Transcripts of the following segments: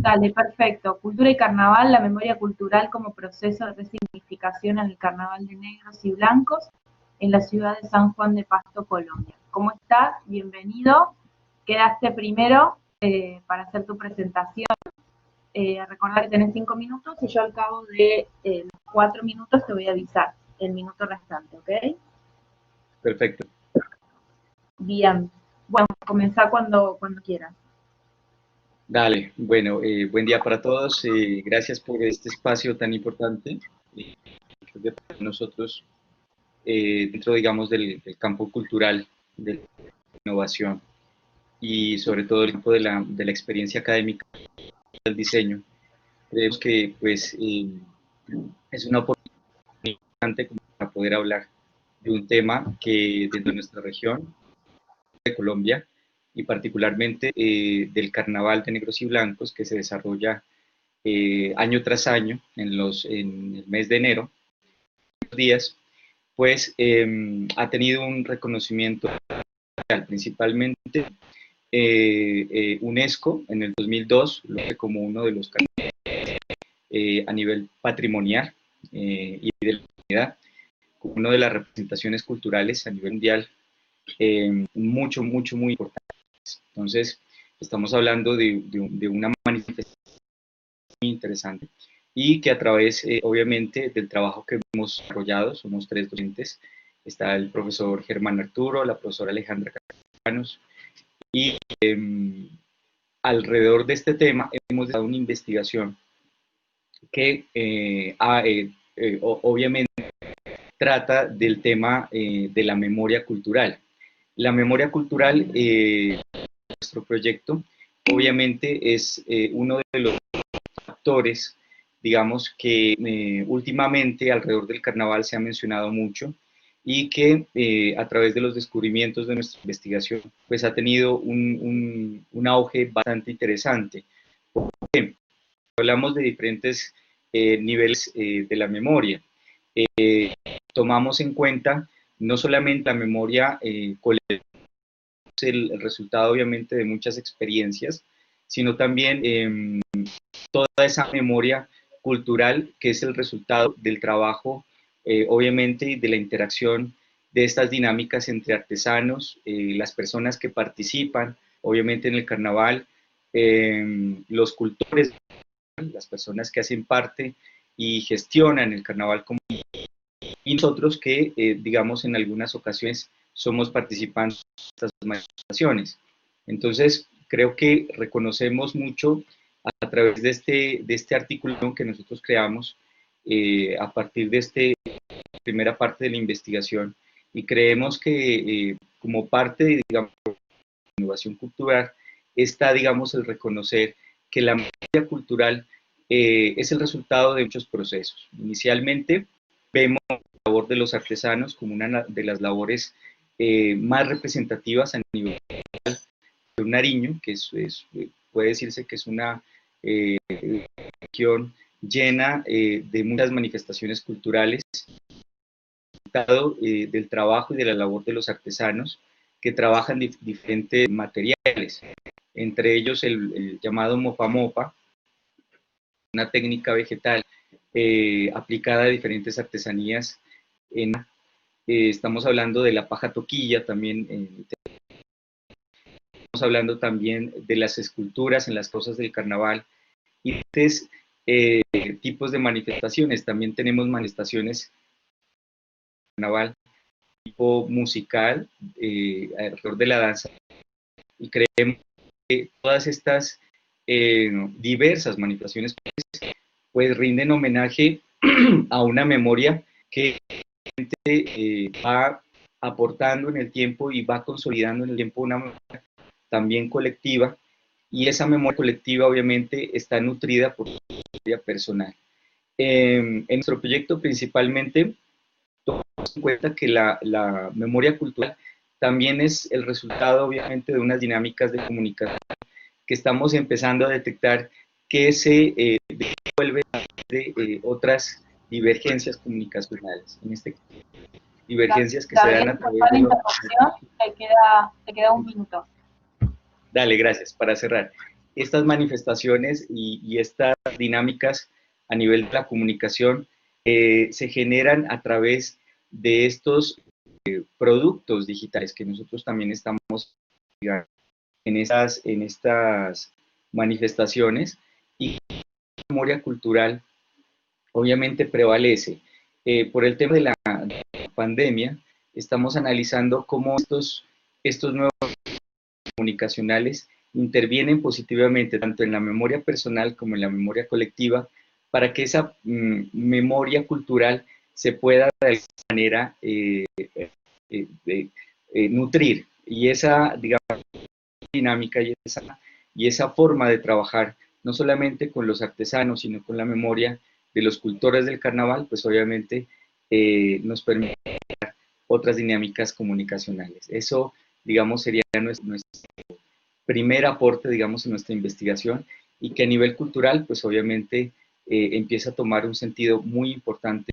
Dale, perfecto. Cultura y carnaval, la memoria cultural como proceso de resignificación en el carnaval de negros y blancos en la ciudad de San Juan de Pasto, Colombia. ¿Cómo estás? Bienvenido. Quedaste primero para hacer tu presentación. Recordá que tenés 5 minutos y yo al cabo de los 4 minutos te voy a avisar el minuto restante, ¿ok? Perfecto. Bien. Bueno, comenzá cuando quieras. Dale, bueno, buen día para todos. Gracias por este espacio tan importante. Creo que para nosotros, dentro, digamos, del campo cultural, de la innovación y sobre todo el campo de la experiencia académica del diseño, creemos que pues, es una oportunidad importante para poder hablar de un tema que dentro de nuestra región de Colombia y particularmente del Carnaval de Negros y Blancos que se desarrolla año tras año en el mes de enero, días, pues ha tenido un reconocimiento principalmente UNESCO en el 2002 lo ve como uno de los carnavales a nivel patrimonial y de la humanidad, como una de las representaciones culturales a nivel mundial muy importante. Entonces, estamos hablando de una manifestación muy interesante y que a través, obviamente, del trabajo que hemos desarrollado, somos 3 docentes, está el profesor Germán Arturo, la profesora Alejandra Castellanos, y alrededor de este tema hemos dado una investigación que obviamente trata del tema de la memoria cultural. La memoria cultural, nuestro proyecto, obviamente es uno de los factores, digamos, que últimamente alrededor del carnaval se ha mencionado mucho y que a través de los descubrimientos de nuestra investigación, pues ha tenido un auge bastante interesante. Porque hablamos de diferentes niveles de la memoria. Tomamos en cuenta no solamente la memoria colectiva, el resultado obviamente de muchas experiencias, sino también toda esa memoria cultural que es el resultado del trabajo, obviamente, y de la interacción de estas dinámicas entre artesanos, las personas que participan, obviamente, en el carnaval, los cultores, las personas que hacen parte y gestionan el carnaval como y nosotros que, digamos, en algunas ocasiones somos participantes de estas manifestaciones. Entonces, creo que reconocemos mucho a través de este artículo que nosotros creamos a partir de esta primera parte de la investigación y creemos que como parte de, digamos, la innovación cultural está, digamos, el reconocer que la memoria cultural es el resultado de muchos procesos. Inicialmente, vemos la labor de los artesanos como una de las labores más representativas a nivel de un Nariño, que puede decirse que es una región llena de muchas manifestaciones culturales, del trabajo y de la labor de los artesanos que trabajan diferentes materiales, entre ellos el llamado mopa mopa, una técnica vegetal aplicada a diferentes artesanías. Estamos hablando de la paja toquilla, también estamos hablando también de las esculturas en las cosas del carnaval y diferentes tipos de manifestaciones. También tenemos manifestaciones carnaval tipo musical alrededor de la danza y creemos que todas estas diversas manifestaciones pues rinden homenaje a una memoria que va aportando en el tiempo y va consolidando en el tiempo una memoria también colectiva y esa memoria colectiva obviamente está nutrida por la memoria personal. En nuestro proyecto principalmente tomamos en cuenta que la memoria cultural también es el resultado obviamente de unas dinámicas de comunicación que estamos empezando a detectar que se devuelve de otras divergencias comunicacionales, en este caso, divergencias que se dan a través de los... Te queda un minuto. Dale, gracias, para cerrar. estas manifestaciones y estas dinámicas a nivel de la comunicación se generan a través de estos productos digitales que nosotros también estamos en estas manifestaciones, y la memoria cultural obviamente prevalece. Por el tema de la pandemia, estamos analizando cómo estos nuevos comunicacionales intervienen positivamente tanto en la memoria personal como en la memoria colectiva, para que esa memoria cultural se pueda de alguna manera nutrir, y esa, digamos, dinámica y esa forma de trabajar, no solamente con los artesanos, sino con la memoria de los cultores del carnaval, pues obviamente nos permite otras dinámicas comunicacionales. Eso, digamos, sería nuestro primer aporte, digamos, en nuestra investigación, y que a nivel cultural, pues obviamente empieza a tomar un sentido muy importante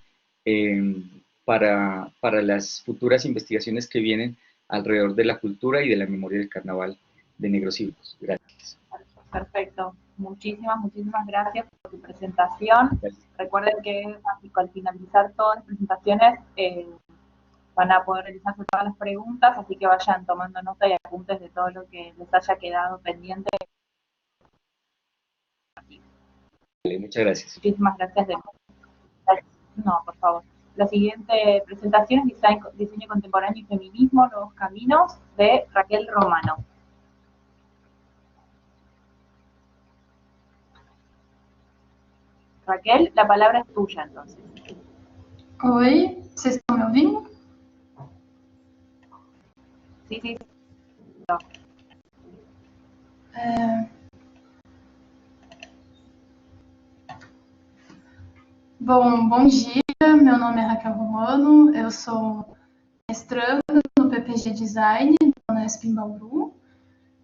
para las futuras investigaciones que vienen alrededor de la cultura y de la memoria del carnaval de Negros y Blancos. Gracias. Perfecto. Muchísimas gracias por tu presentación. Gracias. Recuerden que al finalizar todas las presentaciones van a poder realizarse todas las preguntas, así que vayan tomando nota y apuntes de todo lo que les haya quedado pendiente. Muchas gracias. Muchísimas gracias. No, por favor. La siguiente presentación es Diseño Contemporáneo y Feminismo, Nuevos Caminos, de Raquel Romano. Raquel, la palabra es tuya, entonces. Oi, vocês estão me ouvindo? Sí, sí. Bom dia, meu nome é Raquel Romano, eu sou mestranda no PPG Design da Unesp em Bauru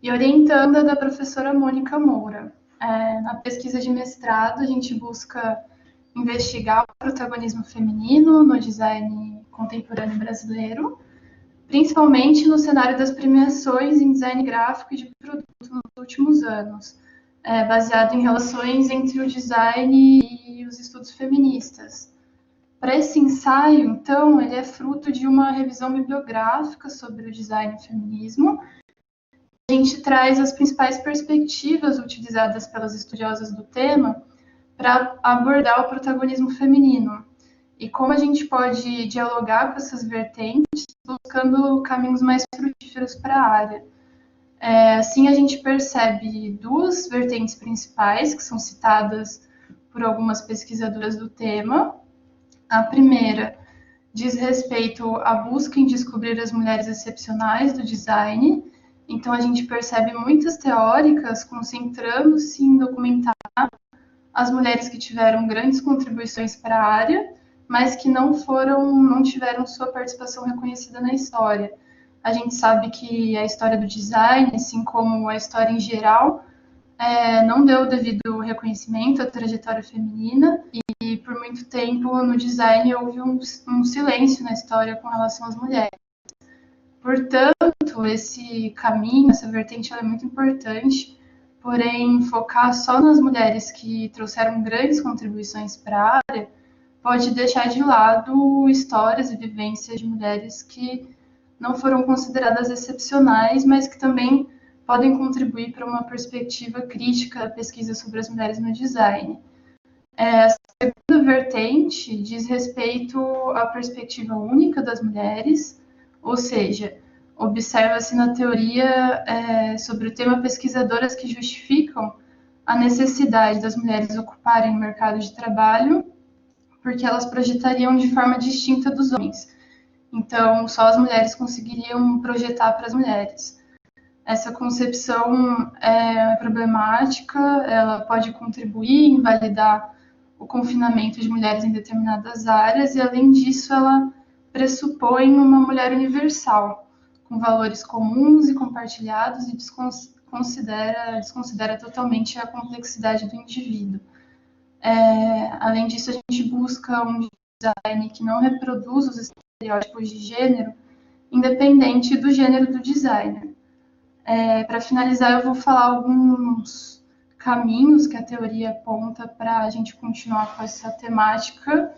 e orientanda da professora Mônica Moura. Na pesquisa de mestrado, a gente busca investigar o protagonismo feminino no design contemporâneo brasileiro, principalmente no cenário das premiações em design gráfico e de produto nos últimos anos, baseado em relações entre o design e os estudos feministas. Para esse ensaio, então, ele é fruto de uma revisão bibliográfica sobre o design e o feminismo. A gente traz as principais perspectivas utilizadas pelas estudiosas do tema para abordar o protagonismo feminino e como a gente pode dialogar com essas vertentes, buscando caminhos mais frutíferos para a área. Assim, a gente percebe duas vertentes principais que são citadas por algumas pesquisadoras do tema. A primeira diz respeito à busca em descobrir as mulheres excepcionais do design. Então, a gente percebe muitas teóricas concentrando-se em documentar as mulheres que tiveram grandes contribuições para a área, mas que não tiveram sua participação reconhecida na história. A gente sabe que a história do design, assim como a história em geral, não deu o devido reconhecimento à trajetória feminina e por muito tempo no design houve um silêncio na história com relação às mulheres. Portanto, esse caminho, essa vertente, ela é muito importante, porém focar só nas mulheres que trouxeram grandes contribuições para a área pode deixar de lado histórias e vivências de mulheres que não foram consideradas excepcionais, mas que também podem contribuir para uma perspectiva crítica da pesquisa sobre as mulheres no design. A segunda vertente diz respeito à perspectiva única das mulheres, ou seja, observa-se na teoria sobre o tema pesquisadoras que justificam a necessidade das mulheres ocuparem o mercado de trabalho porque elas projetariam de forma distinta dos homens. Então, só as mulheres conseguiriam projetar para as mulheres. Essa concepção é problemática, ela pode contribuir, invalidar o confinamento de mulheres em determinadas áreas e, além disso, ela pressupõe uma mulher universal, com valores comuns e compartilhados e desconsidera totalmente a complexidade do indivíduo. Além disso, a gente busca um design que não reproduz os estereótipos de gênero, independente do gênero do designer. Para finalizar, eu vou falar alguns caminhos que a teoria aponta para a gente continuar com essa temática,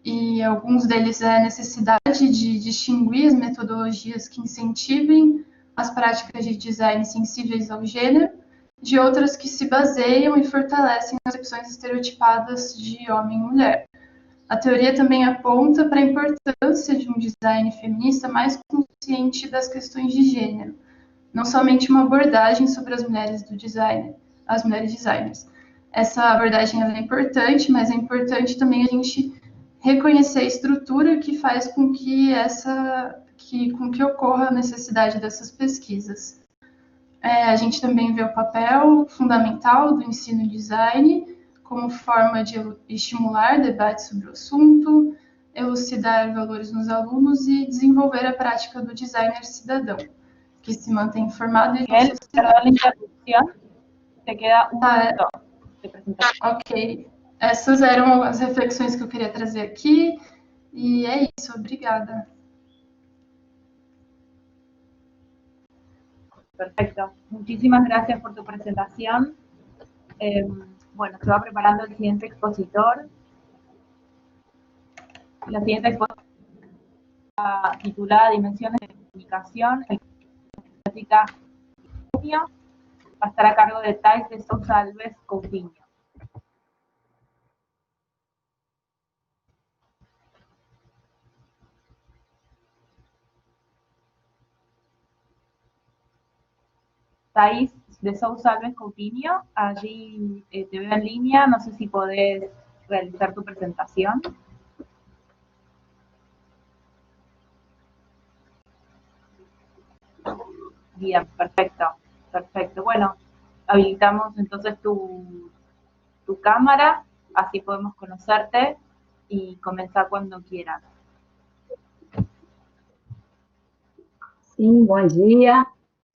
e alguns deles é a necessidade de distinguir as metodologias que incentivem as práticas de design sensíveis ao gênero, de outras que se baseiam e fortalecem as opções estereotipadas de homem e mulher. A teoria também aponta para a importância de um design feminista mais consciente das questões de gênero, não somente uma abordagem sobre as mulheres do design, as mulheres designers. Essa abordagem é importante, mas é importante também a gente reconhecer a estrutura que faz com que ocorra a necessidade dessas pesquisas. A gente também vê o papel fundamental do ensino design como forma de estimular debates sobre o assunto, elucidar valores nos alunos e desenvolver a prática do designer cidadão, que se mantém informado e... Miguel, perdón la interrupción, te queda un minuto de presentación. Ok, essas eram as reflexões que eu queria trazer aqui, e é isso, obrigada. Perfecto, muchísimas gracias por tu presentación. Bueno, se va preparando el siguiente expositor. La siguiente exposición titulada Dimensiones de Comunicación, práctica va a estar a cargo de Thais de Sousa Alves Coutinho. Thais de Sousa Alves Coutinho, allí te veo en línea, no sé si podés realizar tu presentación. Bien, perfecto, perfecto. Bueno, habilitamos entonces tu cámara, así podemos conocerte y comenzar cuando quieras. Sim, bom dia.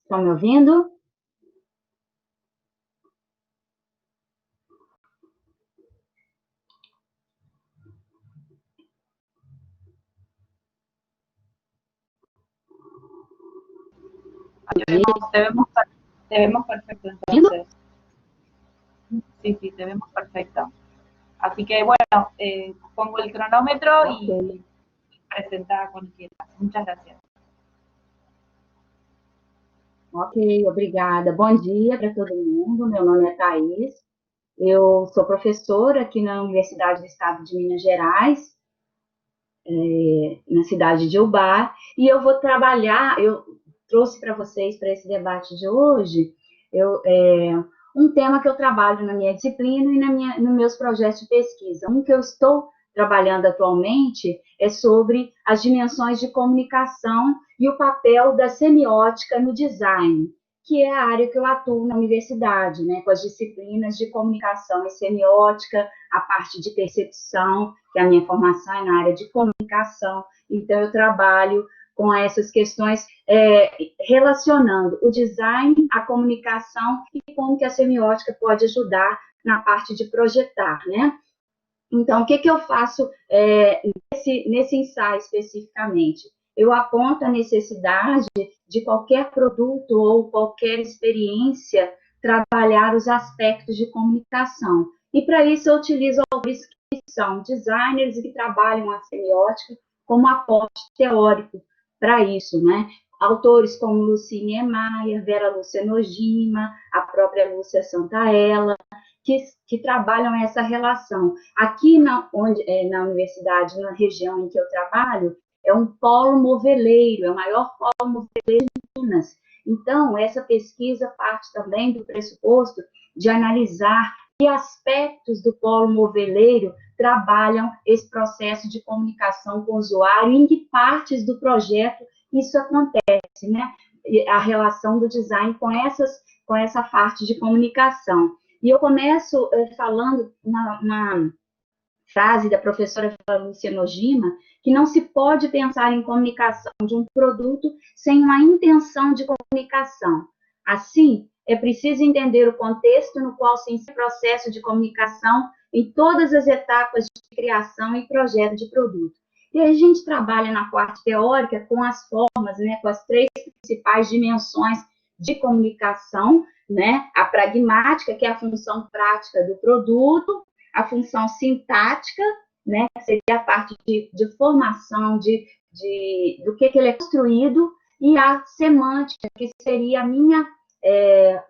Estão me ouvindo? Te vemos perfecto entonces. Sí, sí, te vemos perfecto. Así que bueno, pongo el cronómetro y presenta cuando quieras. Muchas gracias. Ok, obrigada. Bom dia para todo mundo. Meu nome é Thais. Eu sou professora aqui na Universidade do Estado de Minas Gerais, na cidade de Ubá, e eu vou trabalhar, eu trouxe para vocês, para esse debate de hoje, um tema que eu trabalho na minha disciplina e nos meus projetos de pesquisa. Um que eu estou trabalhando atualmente é sobre as dimensões de comunicação e o papel da semiótica no design, que é a área que eu atuo na universidade, né, com as disciplinas de comunicação e semiótica, a parte de percepção, que a minha formação é na área de comunicação, então eu trabalho com essas questões relacionando o design, a comunicação e como que a semiótica pode ajudar na parte de projetar, né? Então, o que eu faço nesse ensaio especificamente? Eu aponto a necessidade de qualquer produto ou qualquer experiência trabalhar os aspectos de comunicação. E para isso eu utilizo autores que são designers e que trabalham a semiótica como aporte teórico para isso, né? Autores como Lucine Emaia, Vera Lúcia Nojima, a própria Lúcia Santaella, que trabalham essa relação. Aqui na universidade, na região em que eu trabalho, é um polo moveleiro, é o maior polo moveleiro de Minas. Então, essa pesquisa parte também do pressuposto de analisar que aspectos do polo moveleiro trabalham esse processo de comunicação com o usuário e em que partes do projeto isso acontece, né? A relação do design com essa parte de comunicação. E eu começo falando uma frase da professora Lúcia Nojima, que não se pode pensar em comunicação de um produto sem uma intenção de comunicação. Assim, é preciso entender o contexto no qual se insere o processo de comunicação em todas as etapas de criação e projeto de produto. E aí a gente trabalha na parte teórica com as formas, né, com as três principais dimensões de comunicação, né? A pragmática, que é a função prática do produto, a função sintática, né? Que seria a parte de formação do que ele é construído, e a semântica, que seria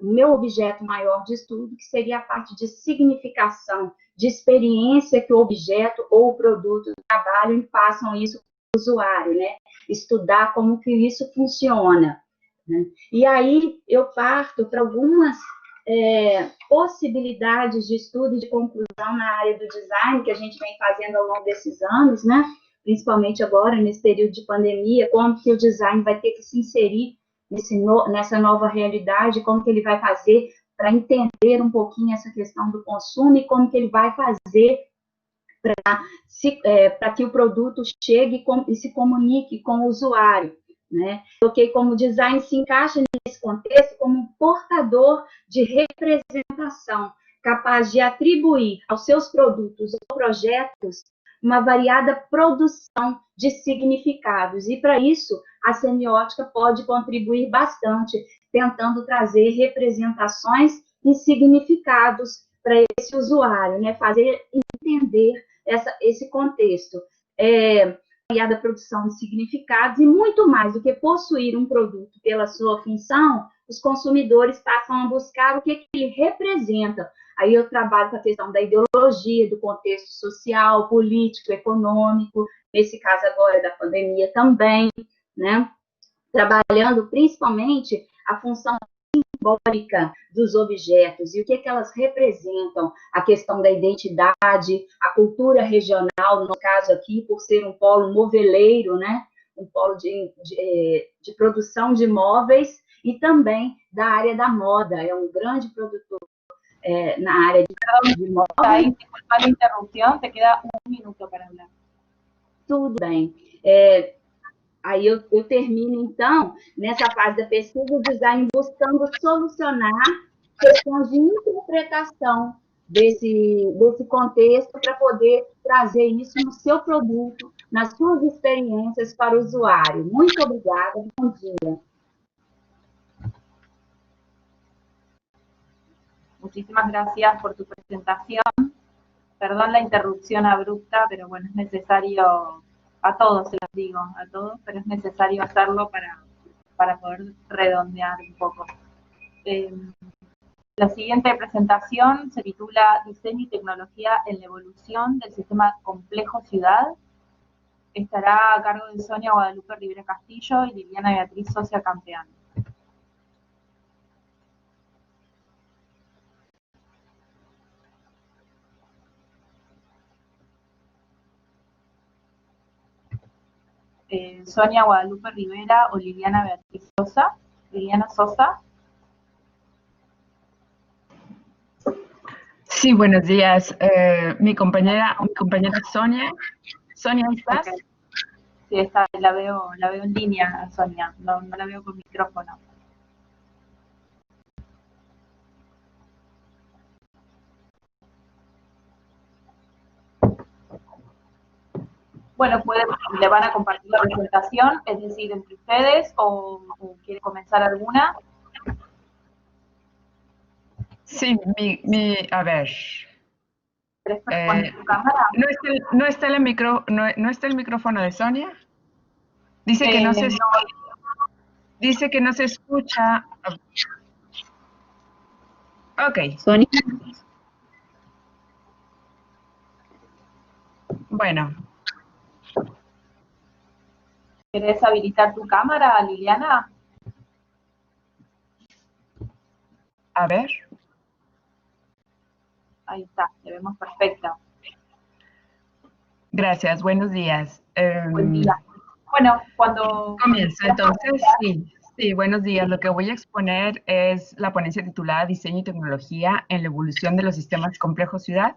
meu objeto maior de estudo, que seria a parte de significação, de experiência que o objeto ou o produto trabalham e passam isso para o usuário, né? Estudar como que isso funciona, né? E aí eu parto para algumas possibilidades de estudo e de conclusão na área do design que a gente vem fazendo ao longo desses anos, né? Principalmente agora, nesse período de pandemia, como que o design vai ter que se inserir nessa nova realidade, como que ele vai fazer para entender um pouquinho essa questão do consumo e como que ele vai fazer para que o produto chegue e se comunique com o usuário, né? Porque como o design se encaixa nesse contexto como um portador de representação, capaz de atribuir aos seus produtos ou projetos uma variada produção de significados. E, para isso, a semiótica pode contribuir bastante, tentando trazer representações e significados para esse usuário, né? Fazer entender esse contexto. Variada produção de significados, e muito mais do que possuir um produto pela sua função, os consumidores passam a buscar o que ele representa. Aí eu trabalho com a questão da ideologia, do contexto social, político, econômico, nesse caso agora da pandemia também, né? Trabalhando principalmente a função simbólica dos objetos e o que elas representam, a questão da identidade, a cultura regional, no caso aqui, por ser um polo moveleiro, né? Um polo de produção de móveis, e também da área da moda, é um grande produtor na área de móveis. Disculpa la interrupción, te queda 1 minuto para hablar. Tudo bem. Aí eu termino, então, nessa fase da pesquisa do design, buscando solucionar questões de interpretação desse contexto para poder trazer isso no seu produto, nas suas experiências para o usuário. Muito obrigada, bom dia. Muchísimas gracias por tu presentación. Perdón la interrupción abrupta, pero bueno, es necesario, a todos se los digo, a todos, pero es necesario hacerlo para poder redondear un poco. La siguiente presentación se titula Diseño y tecnología en la evolución del sistema complejo ciudad. Estará a cargo de Sonia Guadalupe Rivera Castillo y Liliana Beatriz Socia Campeán. Sonia Guadalupe Rivera o Liliana Beatriz Sosa. Liliana Sosa. Sí, buenos días. Mi compañera Sonia. Sonia, ¿estás? Okay. Sí, está, la veo en línea, Sonia. No la veo con micrófono. Bueno, le van a compartir la presentación, es decir, entre ustedes, o quiere comenzar alguna. Sí, a ver. ¿Querés poner tu cámara? ¿No está el micrófono de Sonia? Dice que no se dice que no se escucha. Ok. Sonia. Bueno. ¿Querés habilitar tu cámara, Liliana? A ver. Ahí está, te vemos perfecta. Gracias, buenos días. Buen día. Bueno, cuando... Comienzo, entonces, sí, buenos días. Lo que voy a exponer es la ponencia titulada Diseño y tecnología en la evolución de los sistemas complejos ciudad,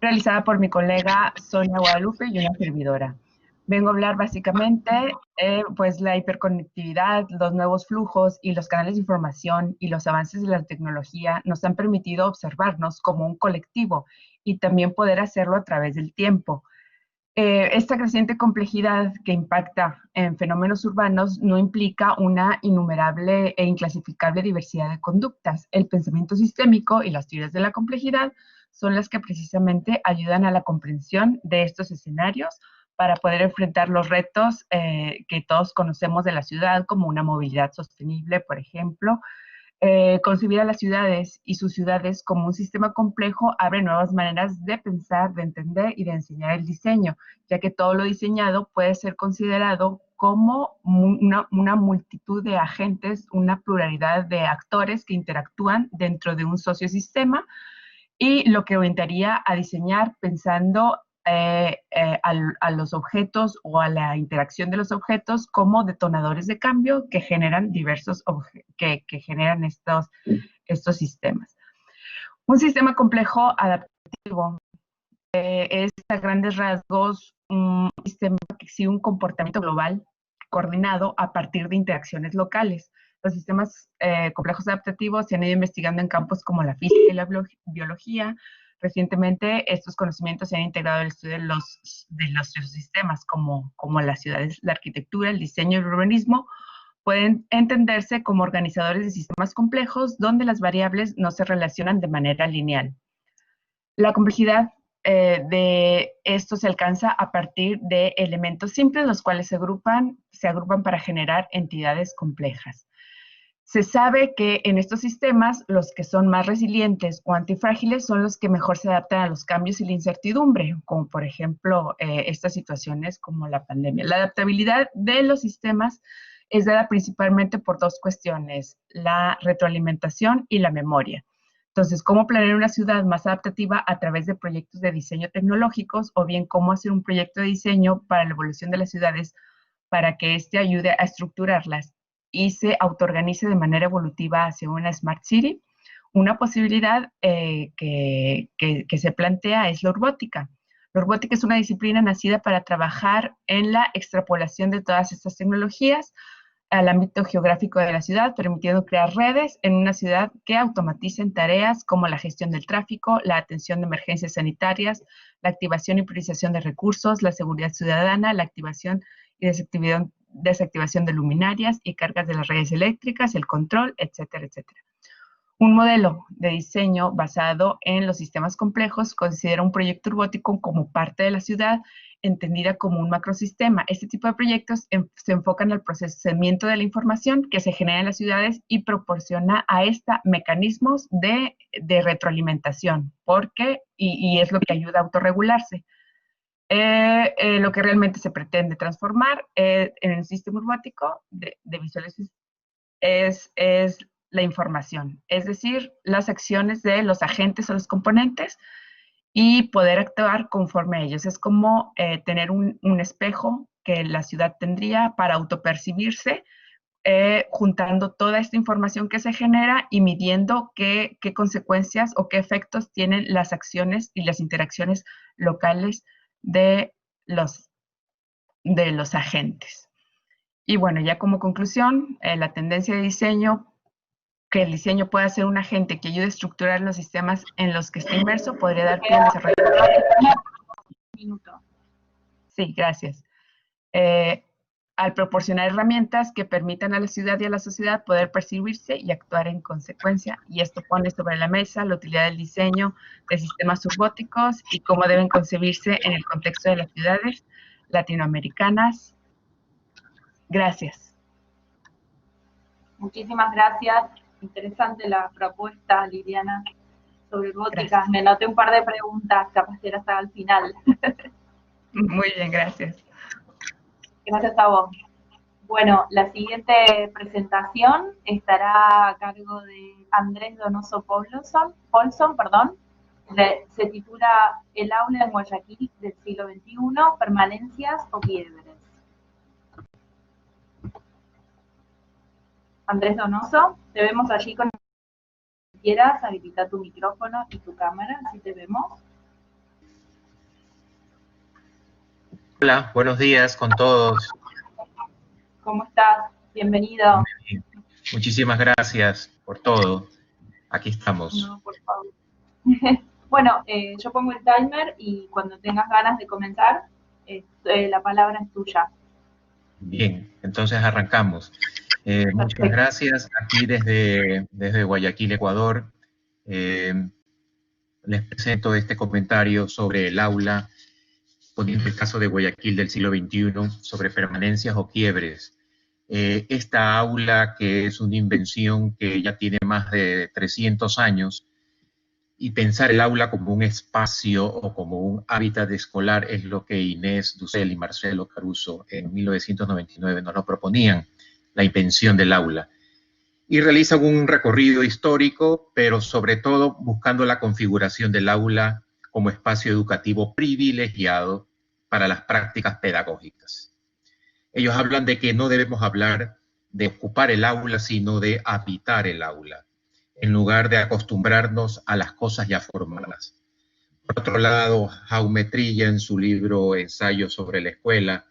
realizada por mi colega Sonia Guadalupe y una servidora. Vengo a hablar básicamente, pues la hiperconectividad, los nuevos flujos y los canales de información y los avances de la tecnología nos han permitido observarnos como un colectivo y también poder hacerlo a través del tiempo. Esta creciente complejidad que impacta en fenómenos urbanos no implica una innumerable e inclasificable diversidad de conductas. El pensamiento sistémico y las teorías de la complejidad son las que precisamente ayudan a la comprensión de estos escenarios para poder enfrentar los retos que todos conocemos de la ciudad, como una movilidad sostenible, por ejemplo. Concebir a las ciudades y sus ciudades como un sistema complejo abre nuevas maneras de pensar, de entender y de enseñar el diseño, ya que todo lo diseñado puede ser considerado como una multitud de agentes, una pluralidad de actores que interactúan dentro de un sociosistema, y lo que orientaría a diseñar pensando a los objetos o a la interacción de los objetos como detonadores de cambio que generan que generan estos sistemas. Un sistema complejo adaptativo es a grandes rasgos un sistema que exhibe un comportamiento global coordinado a partir de interacciones locales. Los sistemas complejos adaptativos se han ido investigando en campos como la física y la biología. Recientemente, estos conocimientos se han integrado al estudio de los sistemas, como las ciudades, la arquitectura, el diseño y el urbanismo. Pueden entenderse como organizadores de sistemas complejos donde las variables no se relacionan de manera lineal. La complejidad de esto se alcanza a partir de elementos simples, los cuales se agrupan para generar entidades complejas. Se sabe que en estos sistemas los que son más resilientes o antifrágiles son los que mejor se adaptan a los cambios y la incertidumbre, como por ejemplo estas situaciones como la pandemia. La adaptabilidad de los sistemas es dada principalmente por dos cuestiones: la retroalimentación y la memoria. Entonces, ¿cómo planear una ciudad más adaptativa a través de proyectos de diseño tecnológicos, o bien cómo hacer un proyecto de diseño para la evolución de las ciudades para que éste ayude a estructurarlas y se autoorganice de manera evolutiva hacia una Smart City? Una posibilidad que se plantea es la urbótica. La urbótica es una disciplina nacida para trabajar en la extrapolación de todas estas tecnologías al ámbito geográfico de la ciudad, permitiendo crear redes en una ciudad que automaticen tareas como la gestión del tráfico, la atención de emergencias sanitarias, la activación y priorización de recursos, la seguridad ciudadana, la activación y desactivación de luminarias y cargas de las redes eléctricas, el control, etcétera, etcétera. Un modelo de diseño basado en los sistemas complejos considera un proyecto urbótico como parte de la ciudad, entendida como un macrosistema. Este tipo de proyectos se enfocan al procesamiento de la información que se genera en las ciudades y proporciona a esta mecanismos de retroalimentación, y es lo que ayuda a autorregularse. Lo que realmente se pretende transformar en el sistema urbático de visualización es la información, es decir, las acciones de los agentes o los componentes y poder actuar conforme a ellos. Es como tener un espejo que la ciudad tendría para autopercibirse, juntando toda esta información que se genera y midiendo qué consecuencias o qué efectos tienen las acciones y las interacciones locales de los agentes. Y bueno, ya como conclusión, la tendencia de diseño, que el diseño pueda ser un agente que ayude a estructurar los sistemas en los que está inmerso, podría dar pie al desarrollo. Sí, gracias. Al proporcionar herramientas que permitan a la ciudad y a la sociedad poder percibirse y actuar en consecuencia. Y esto pone sobre la mesa la utilidad del diseño de sistemas urbóticos y cómo deben concebirse en el contexto de las ciudades latinoamericanas. Gracias. Muchísimas gracias. Interesante la propuesta, Liliana, sobre urbótica. Me noté un par de preguntas, capaz que hasta al final. Muy bien, gracias. Gracias a vos. Bueno, la siguiente presentación estará a cargo de Andrés Donoso Paulson, se titula El aula en Guayaquil del siglo XXI, permanencias o quiebres. Andrés Donoso, te vemos allí con... Si quieras, habilita tu micrófono y tu cámara, así te vemos. Hola, buenos días con todos. ¿Cómo estás? Bienvenido. Muchísimas gracias por todo. Aquí estamos. No, por favor. Bueno, yo pongo el timer y cuando tengas ganas de comenzar, la palabra es tuya. Bien, entonces arrancamos. Muchas gracias. Aquí desde Guayaquil, Ecuador, les presento este comentario sobre el aula, poniendo el caso de Guayaquil del siglo XXI, sobre permanencias o quiebres. Esta aula, que es una invención que ya tiene más de 300 años, y pensar el aula como un espacio o como un hábitat escolar es lo que Inés Dussel y Marcelo Caruso en 1999 nos lo proponían, la invención del aula. Y realizan un recorrido histórico, pero sobre todo buscando la configuración del aula como espacio educativo privilegiado para las prácticas pedagógicas. Ellos hablan de que no debemos hablar de ocupar el aula, sino de habitar el aula, en lugar de acostumbrarnos a las cosas ya formadas. Por otro lado, Jaume Trilla, en su libro Ensayo sobre la escuela,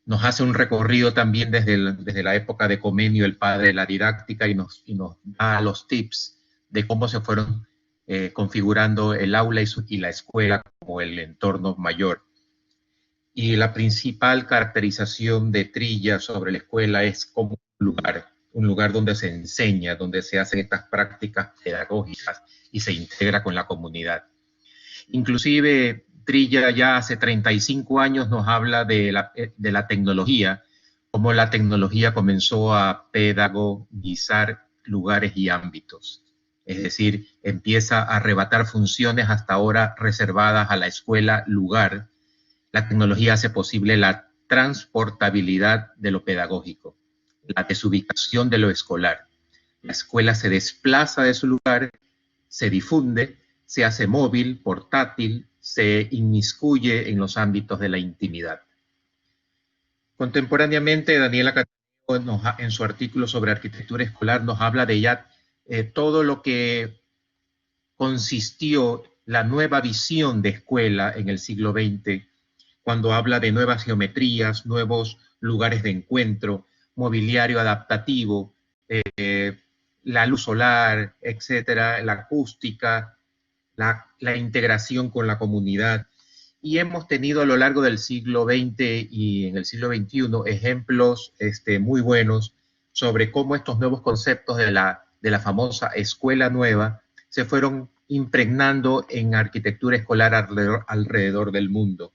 nos hace un recorrido también desde la época de Comenio, el padre de la didáctica, y nos da los tips de cómo se fueron configurando el aula y la escuela como el entorno mayor. Y la principal caracterización de Trilla sobre la escuela es como un lugar donde se enseña, donde se hacen estas prácticas pedagógicas y se integra con la comunidad. Inclusive Trilla ya hace 35 años nos habla de la tecnología, cómo la tecnología comenzó a pedagogizar lugares y ámbitos. Es decir, empieza a arrebatar funciones hasta ahora reservadas a la escuela lugar. La tecnología hace posible la transportabilidad de lo pedagógico, la desubicación de lo escolar. La escuela se desplaza de su lugar, se difunde, se hace móvil, portátil, se inmiscuye en los ámbitos de la intimidad. Contemporáneamente, Daniela Cataneo, en su artículo sobre arquitectura escolar, nos habla de ya todo lo que consistió la nueva visión de escuela en el siglo XX, cuando habla de nuevas geometrías, nuevos lugares de encuentro, mobiliario adaptativo, la luz solar, etcétera, la acústica, la integración con la comunidad. Y hemos tenido a lo largo del siglo XX y en el siglo XXI ejemplos muy buenos sobre cómo estos nuevos conceptos de la famosa escuela nueva se fueron impregnando en arquitectura escolar alrededor del mundo.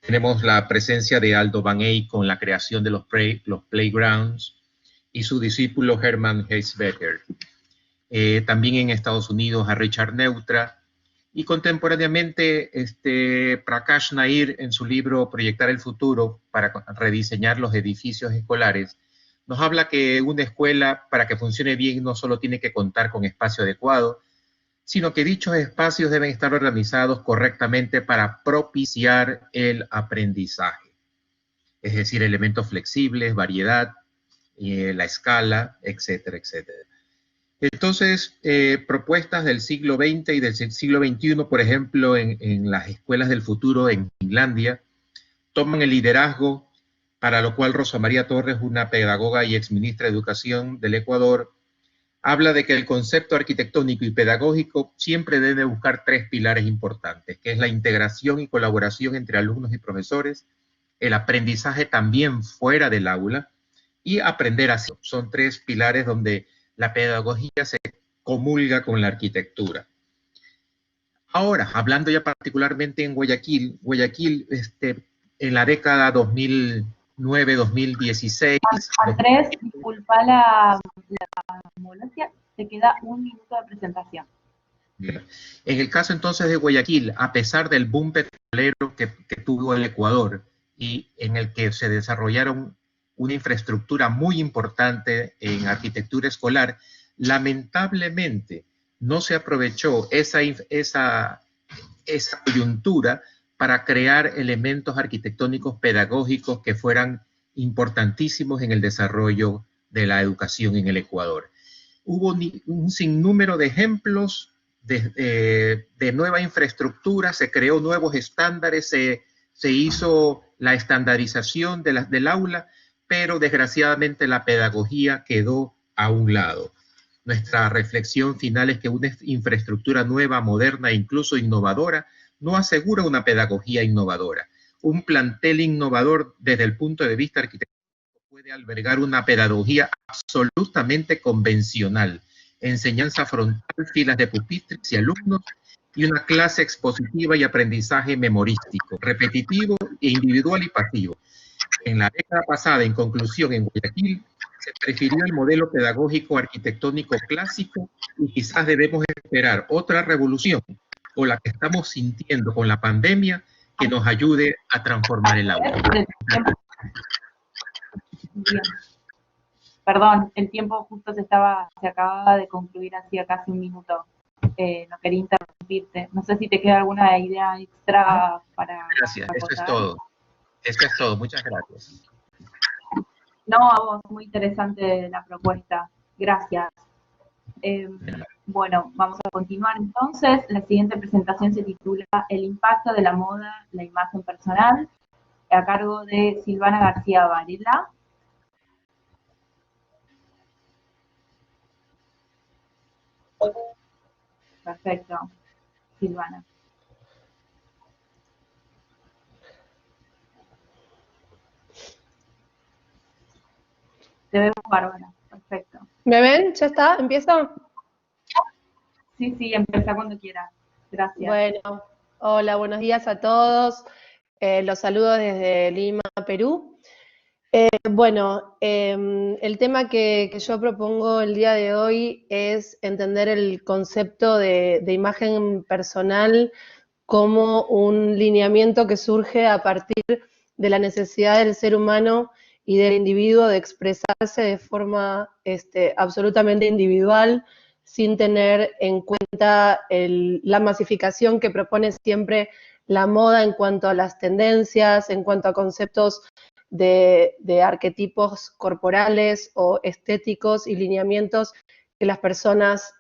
Tenemos la presencia de Aldo Van Eyck con la creación de los playgrounds y su discípulo Hermann Heisbecker. También en Estados Unidos a Richard Neutra, y contemporáneamente Prakash Nair, en su libro Proyectar el futuro para rediseñar los edificios escolares, nos habla que una escuela, para que funcione bien, no solo tiene que contar con espacio adecuado, sino que dichos espacios deben estar organizados correctamente para propiciar el aprendizaje. Es decir, elementos flexibles, variedad, la escala, etcétera, etcétera. Entonces, propuestas del siglo XX y del siglo XXI, por ejemplo, en las escuelas del futuro en Finlandia, toman el liderazgo, para lo cual Rosa María Torres, una pedagoga y exministra de Educación del Ecuador, habla de que el concepto arquitectónico y pedagógico siempre debe buscar tres pilares importantes, que es la integración y colaboración entre alumnos y profesores, el aprendizaje también fuera del aula y aprender así. Son tres pilares donde la pedagogía se comulga con la arquitectura. Ahora, hablando ya particularmente en Guayaquil, en la década 2009-2016... Andrés, disculpa la molestia, te queda un minuto de presentación. En el caso entonces de Guayaquil, a pesar del boom petrolero que tuvo el Ecuador y en el que se desarrollaron una infraestructura muy importante en arquitectura escolar, lamentablemente no se aprovechó esa coyuntura para crear elementos arquitectónicos pedagógicos que fueran importantísimos en el desarrollo de la educación en el Ecuador. Hubo un sinnúmero de ejemplos de nueva infraestructura, se creó nuevos estándares, se hizo la estandarización del aula, pero desgraciadamente la pedagogía quedó a un lado. Nuestra reflexión final es que una infraestructura nueva, moderna e incluso innovadora no asegura una pedagogía innovadora. un plantel innovador desde el punto de vista arquitectónico puede albergar una pedagogía absolutamente convencional, enseñanza frontal, filas de pupitres y alumnos, y una clase expositiva y aprendizaje memorístico, repetitivo, individual y pasivo. En la década pasada, en conclusión, en Guayaquil, se prefirió el modelo pedagógico arquitectónico clásico y quizás debemos esperar otra revolución, o la que estamos sintiendo con la pandemia, que nos ayude a transformar el aula. Bien. Perdón, el tiempo justo se acababa de concluir hacía casi un minuto. No quería interrumpirte. No sé si te queda alguna idea extra para... Gracias, eso es todo. Eso es todo, muchas gracias. No, a vos, muy interesante la propuesta. Gracias. Bueno, vamos a continuar entonces. La siguiente presentación se titula El impacto de la moda, la imagen personal, a cargo de Silvana García Varela. Perfecto, Silvana. Te vemos bárbara, perfecto. ¿Me ven? ¿Ya está? ¿Empiezo? Sí, sí, empieza cuando quieras. Gracias. Bueno, hola, buenos días a todos. Los saludo desde Lima, Perú. El tema que yo propongo el día de hoy es entender el concepto de imagen personal como un lineamiento que surge a partir de la necesidad del ser humano y del individuo de expresarse de forma absolutamente individual, sin tener en cuenta la masificación que propone siempre la moda en cuanto a las tendencias, en cuanto a conceptos de arquetipos corporales o estéticos y lineamientos que las personas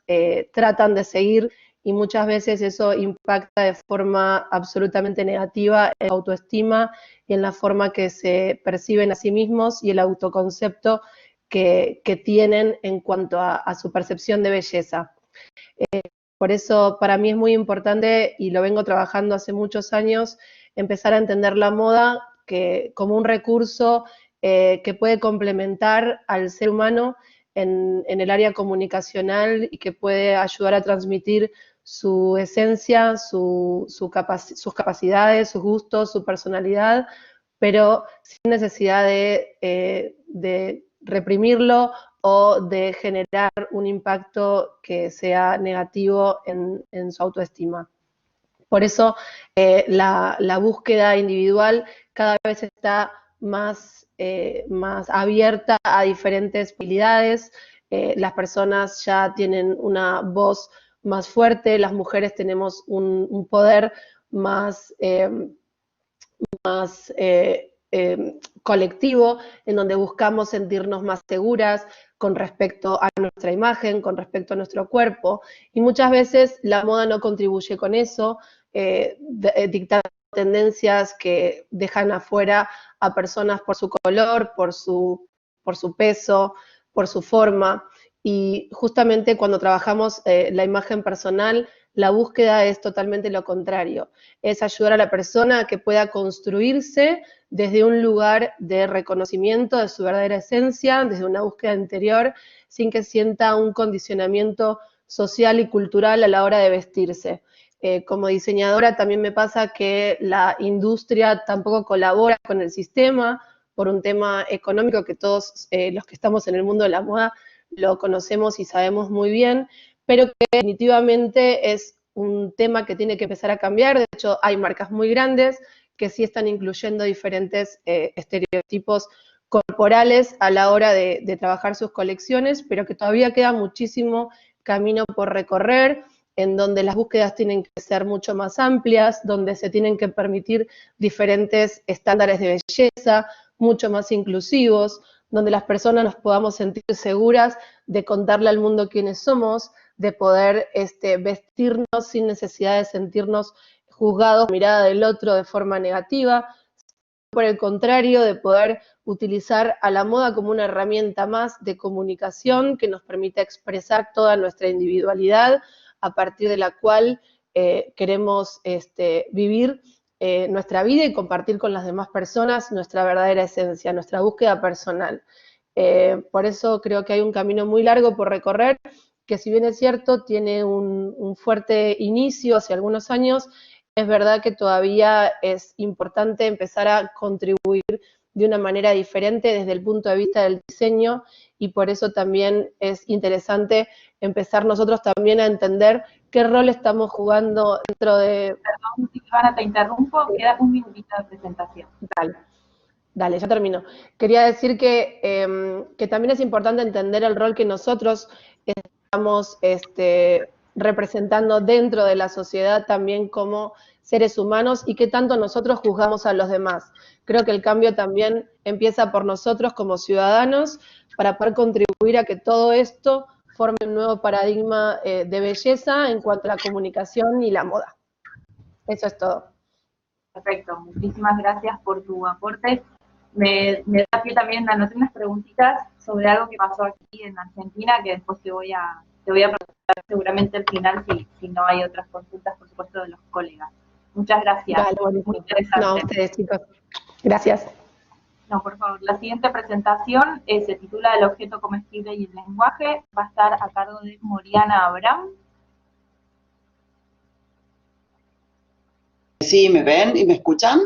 tratan de seguir, y muchas veces eso impacta de forma absolutamente negativa en la autoestima y en la forma que se perciben a sí mismos y el autoconcepto que tienen en cuanto a su percepción de belleza. Por eso para mí es muy importante, y lo vengo trabajando hace muchos años, empezar a entender la moda como un recurso que puede complementar al ser humano en el área comunicacional y que puede ayudar a transmitir su esencia, sus capacidades, sus gustos, su personalidad, pero sin necesidad de reprimirlo o de generar un impacto que sea negativo en su autoestima. Por eso la búsqueda individual cada vez está más abierta a diferentes posibilidades. Las personas ya tienen una voz más fuerte, las mujeres tenemos un poder más colectivo, en donde buscamos sentirnos más seguras con respecto a nuestra imagen, con respecto a nuestro cuerpo, y muchas veces la moda no contribuye con eso, dictando tendencias que dejan afuera a personas por su color, por su peso, por su forma, y justamente cuando trabajamos la imagen personal, la búsqueda es totalmente lo contrario, es ayudar a la persona a que pueda construirse desde un lugar de reconocimiento de su verdadera esencia, desde una búsqueda interior, sin que sienta un condicionamiento social y cultural a la hora de vestirse. Como diseñadora también me pasa que la industria tampoco colabora con el sistema por un tema económico que todos los que estamos en el mundo de la moda lo conocemos y sabemos muy bien, pero que definitivamente es un tema que tiene que empezar a cambiar. De hecho, hay marcas muy grandes que sí están incluyendo diferentes estereotipos corporales a la hora de trabajar sus colecciones, pero que todavía queda muchísimo camino por recorrer, en donde las búsquedas tienen que ser mucho más amplias, donde se tienen que permitir diferentes estándares de belleza, mucho más inclusivos, donde las personas nos podamos sentir seguras de contarle al mundo quiénes somos, de poder vestirnos sin necesidad de sentirnos juzgados, mirada del otro de forma negativa, por el contrario, de poder utilizar a la moda como una herramienta más de comunicación que nos permita expresar toda nuestra individualidad, a partir de la cual queremos vivir nuestra vida y compartir con las demás personas nuestra verdadera esencia, nuestra búsqueda personal. Por eso creo que hay un camino muy largo por recorrer, que si bien es cierto, tiene un fuerte inicio hace algunos años, es verdad que todavía es importante empezar a contribuir de una manera diferente desde el punto de vista del diseño, y por eso también es interesante empezar nosotros también a entender qué rol estamos jugando dentro de... Perdón, Silvana, te interrumpo, queda un minutito de presentación. Dale, ya termino. Quería decir que también es importante entender el rol que nosotros estamos representando dentro de la sociedad también como seres humanos y qué tanto nosotros juzgamos a los demás. Creo que el cambio también empieza por nosotros como ciudadanos para poder contribuir a que todo esto forme un nuevo paradigma de belleza en cuanto a la comunicación y la moda. Eso es todo. Perfecto, muchísimas gracias por tu aporte. Me da pie también, anoté unas preguntitas sobre algo que pasó aquí en Argentina, que después te voy a preguntar seguramente al final si no hay otras consultas, por supuesto, de los colegas. Muchas gracias. Dale, muy interesante. No, ustedes, chicos. Gracias. No, por favor. La siguiente presentación se titula El objeto comestible y el lenguaje. Va a estar a cargo de Moriana Abraham. Sí, ¿me ven y me escuchan?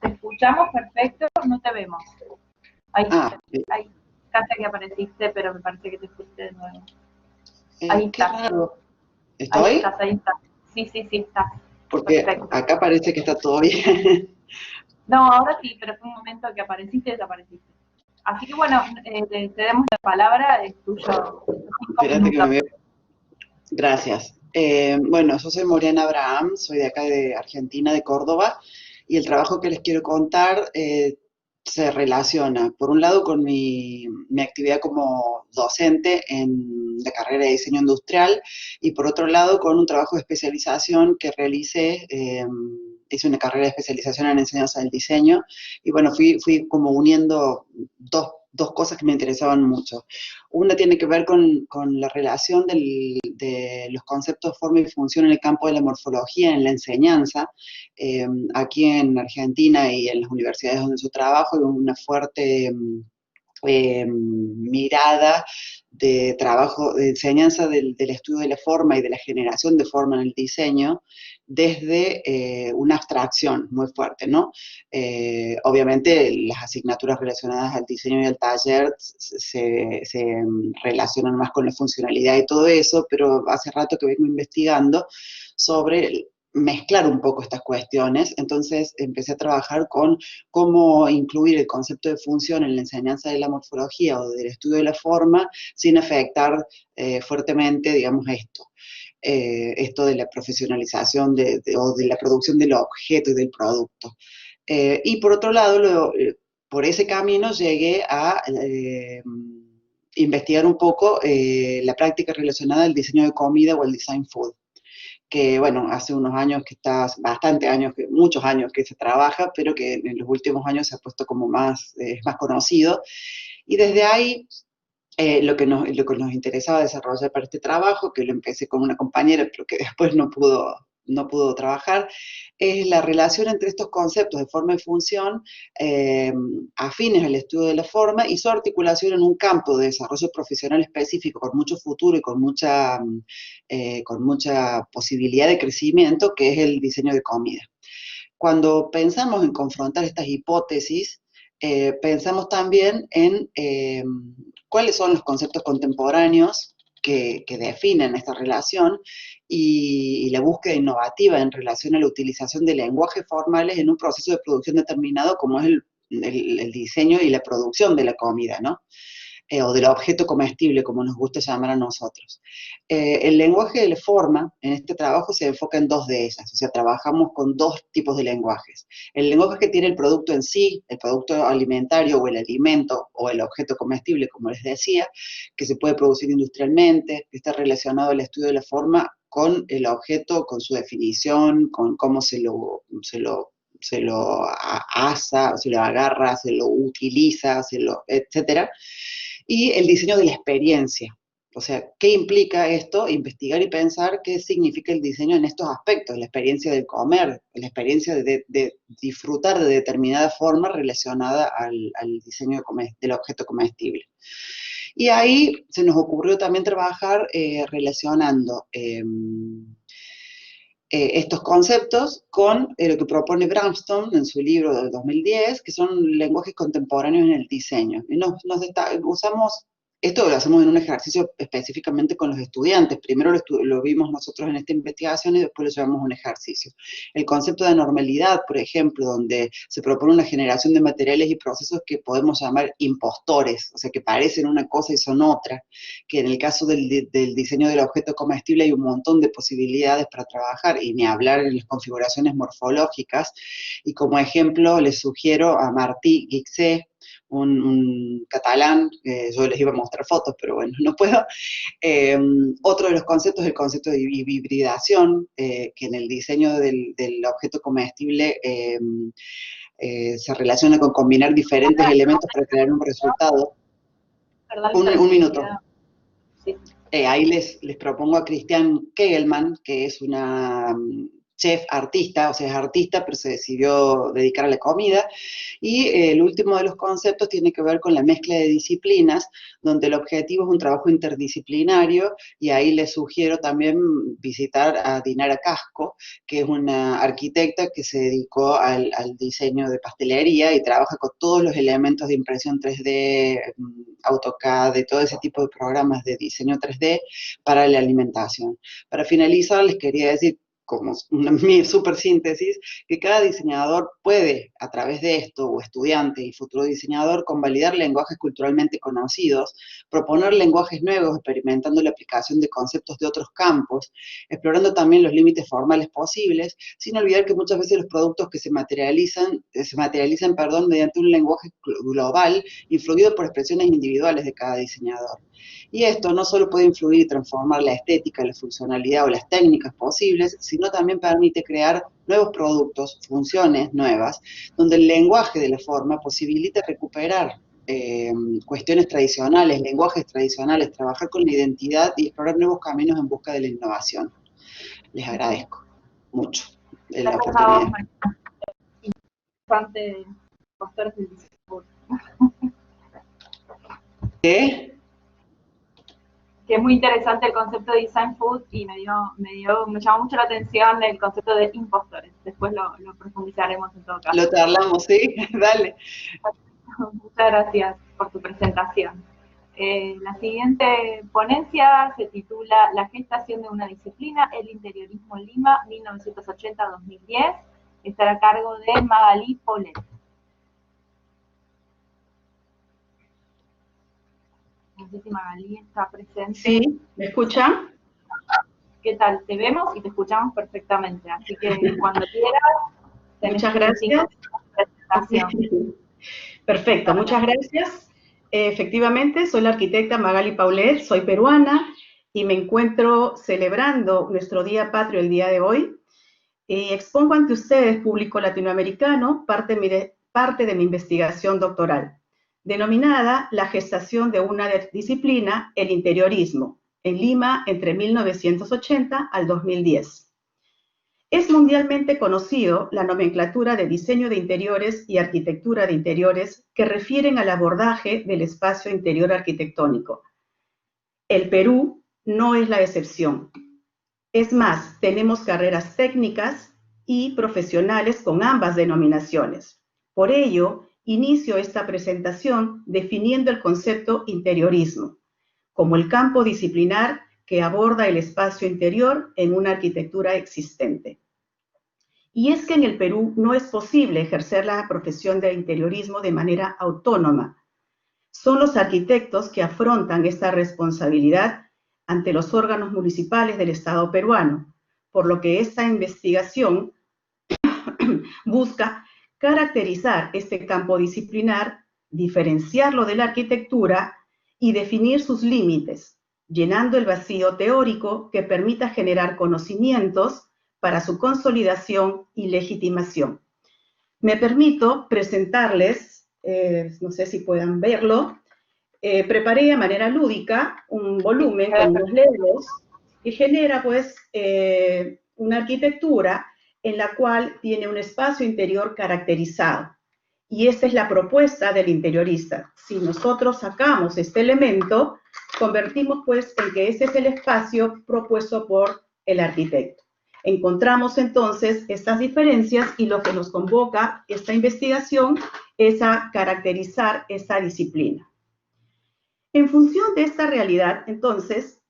Te escuchamos perfecto, no te vemos. Ahí, ahí casi que apareciste, pero me parece que te fuiste de nuevo. Ahí qué está. raro. ¿Estoy? Ahí estás. Sí, estás. Porque perfecto. Acá parece que está todo bien. No, ahora sí, pero fue un momento que apareciste y desapareciste. Así que bueno, te damos la palabra, es tuyo. Espérate que me veo. Gracias. Bueno, yo soy Moriana Abraham, soy de acá de Argentina, de Córdoba, y el trabajo que les quiero contar se relaciona, por un lado, con mi actividad como docente en la carrera de diseño industrial, y por otro lado, con un trabajo de especialización que realicé. Hice una carrera de especialización en enseñanza del diseño, y bueno, fui como uniendo dos cosas que me interesaban mucho. Una tiene que ver con la relación de los conceptos de forma y función en el campo de la morfología, en la enseñanza. Aquí en Argentina y en las universidades donde yo trabajo hay una fuerte mirada de trabajo, de enseñanza del estudio de la forma y de la generación de forma en el diseño desde una abstracción muy fuerte, ¿no? Obviamente las asignaturas relacionadas al diseño y al taller se relacionan más con la funcionalidad y todo eso, pero hace rato que vengo investigando sobre mezclar un poco estas cuestiones, entonces empecé a trabajar con cómo incluir el concepto de función en la enseñanza de la morfología o del estudio de la forma sin afectar fuertemente, digamos, esto de la profesionalización o de la producción del objeto y del producto. Y por otro lado, por ese camino llegué a investigar un poco la práctica relacionada al diseño de comida o al design food, que bueno, hace unos años que está, muchos años que se trabaja, pero que en los últimos años se ha puesto como más conocido. Y desde ahí, lo que nos interesaba desarrollar para este trabajo, que lo empecé con una compañera, pero que después no pudo trabajar, es la relación entre estos conceptos de forma y función afines al estudio de la forma y su articulación en un campo de desarrollo profesional específico con mucho futuro y con mucha posibilidad de crecimiento, que es el diseño de comida. Cuando pensamos en confrontar estas hipótesis, pensamos también en cuáles son los conceptos contemporáneos que definen esta relación y la búsqueda innovativa en relación a la utilización de lenguajes formales en un proceso de producción determinado como es el diseño y la producción de la comida, ¿no? O del objeto comestible, como nos gusta llamar a nosotros. El lenguaje de la forma, en este trabajo, se enfoca en dos de ellas, o sea, trabajamos con dos tipos de lenguajes. El lenguaje que tiene el producto en sí, el producto alimentario o el alimento o el objeto comestible, como les decía, que se puede producir industrialmente, que está relacionado al estudio de la forma con el objeto, con su definición, con cómo se lo asa, se lo agarra, se lo utiliza, etcétera. Y el diseño de la experiencia, O sea, ¿qué implica esto? Investigar y pensar qué significa el diseño en estos aspectos, la experiencia de comer, la experiencia de disfrutar de determinada forma relacionada al diseño del objeto comestible. Y ahí se nos ocurrió también trabajar relacionando estos conceptos con lo que propone Bramston en su libro del 2010, que son lenguajes contemporáneos en el diseño. Y usamos, esto lo hacemos en un ejercicio específicamente con los estudiantes. Primero lo vimos nosotros en esta investigación y después lo llevamos a un ejercicio. El concepto de normalidad, por ejemplo, donde se propone una generación de materiales y procesos que podemos llamar impostores, o sea, que parecen una cosa y son otra, que en el caso del diseño del objeto comestible hay un montón de posibilidades para trabajar, y ni hablar en las configuraciones morfológicas. Y como ejemplo les sugiero a Martí Guixé, un catalán, yo les iba a mostrar fotos, pero bueno, no puedo. Otro de los conceptos es el concepto de hibridación, que en el diseño del objeto comestible se relaciona con combinar diferentes elementos para crear un resultado. Un minuto. Sí. Ahí les propongo a Christian Kegelmann, que es una chef artista, o sea, es artista, pero se decidió dedicar a la comida. Y el último de los conceptos tiene que ver con la mezcla de disciplinas, donde el objetivo es un trabajo interdisciplinario, y ahí les sugiero también visitar a Dinara Casco, que es una arquitecta que se dedicó al diseño de pastelería y trabaja con todos los elementos de impresión 3D, AutoCAD, y todo ese tipo de programas de diseño 3D para la alimentación. Para finalizar, les quería decir, como mi super síntesis, que cada diseñador puede, a través de esto, o estudiante y futuro diseñador, convalidar lenguajes culturalmente conocidos, proponer lenguajes nuevos, experimentando la aplicación de conceptos de otros campos, explorando también los límites formales posibles, sin olvidar que muchas veces los productos que se materializan mediante un lenguaje global, influido por expresiones individuales de cada diseñador. Y esto no solo puede influir y transformar la estética, la funcionalidad o las técnicas posibles, sino también permite crear nuevos productos, funciones nuevas, donde el lenguaje de la forma posibilita recuperar cuestiones tradicionales, lenguajes tradicionales, trabajar con la identidad y explorar nuevos caminos en busca de la innovación. Les agradezco mucho la oportunidad. ¿Qué? Que es muy interesante el concepto de design food, y me llamó mucho la atención el concepto de impostores. Después lo profundizaremos en todo caso. Lo charlamos, ¿sí? Dale. Muchas gracias por tu presentación. La siguiente ponencia se titula La gestación de una disciplina, el interiorismo en Lima, 1980-2010. Estará a cargo de Magalí Paulet. No sé si Magalí está presente. Sí, ¿me escuchan? ¿Qué tal? Te vemos y te escuchamos perfectamente, así que cuando quieras. Muchas gracias. Perfecto, muchas gracias. Efectivamente, soy la arquitecta Magalí Paulet, soy peruana y me encuentro celebrando nuestro Día Patrio el día de hoy. Expongo ante ustedes, público latinoamericano, parte de mi investigación doctoral, denominada La gestación de una disciplina, el interiorismo, en Lima entre 1980 al 2010. Es mundialmente conocido la nomenclatura de diseño de interiores y arquitectura de interiores que refieren al abordaje del espacio interior arquitectónico. El Perú no es la excepción. Es más, tenemos carreras técnicas y profesionales con ambas denominaciones. Por ello, inicio esta presentación definiendo el concepto interiorismo como el campo disciplinar que aborda el espacio interior en una arquitectura existente. Y es que en el Perú no es posible ejercer la profesión de interiorismo de manera autónoma. Son los arquitectos que afrontan esta responsabilidad ante los órganos municipales del Estado peruano, por lo que esta investigación busca caracterizar este campo disciplinar, diferenciarlo de la arquitectura y definir sus límites, llenando el vacío teórico que permita generar conocimientos para su consolidación y legitimación. Me permito presentarles, no sé si puedan verlo, preparé de manera lúdica un volumen con unos legos que genera pues una arquitectura en la cual tiene un espacio interior caracterizado. Y esa es la propuesta del interiorista. Si nosotros sacamos este elemento, convertimos pues en que ese es el espacio propuesto por el arquitecto. Encontramos entonces estas diferencias y lo que nos convoca esta investigación es a caracterizar esta disciplina. En función de esta realidad, entonces,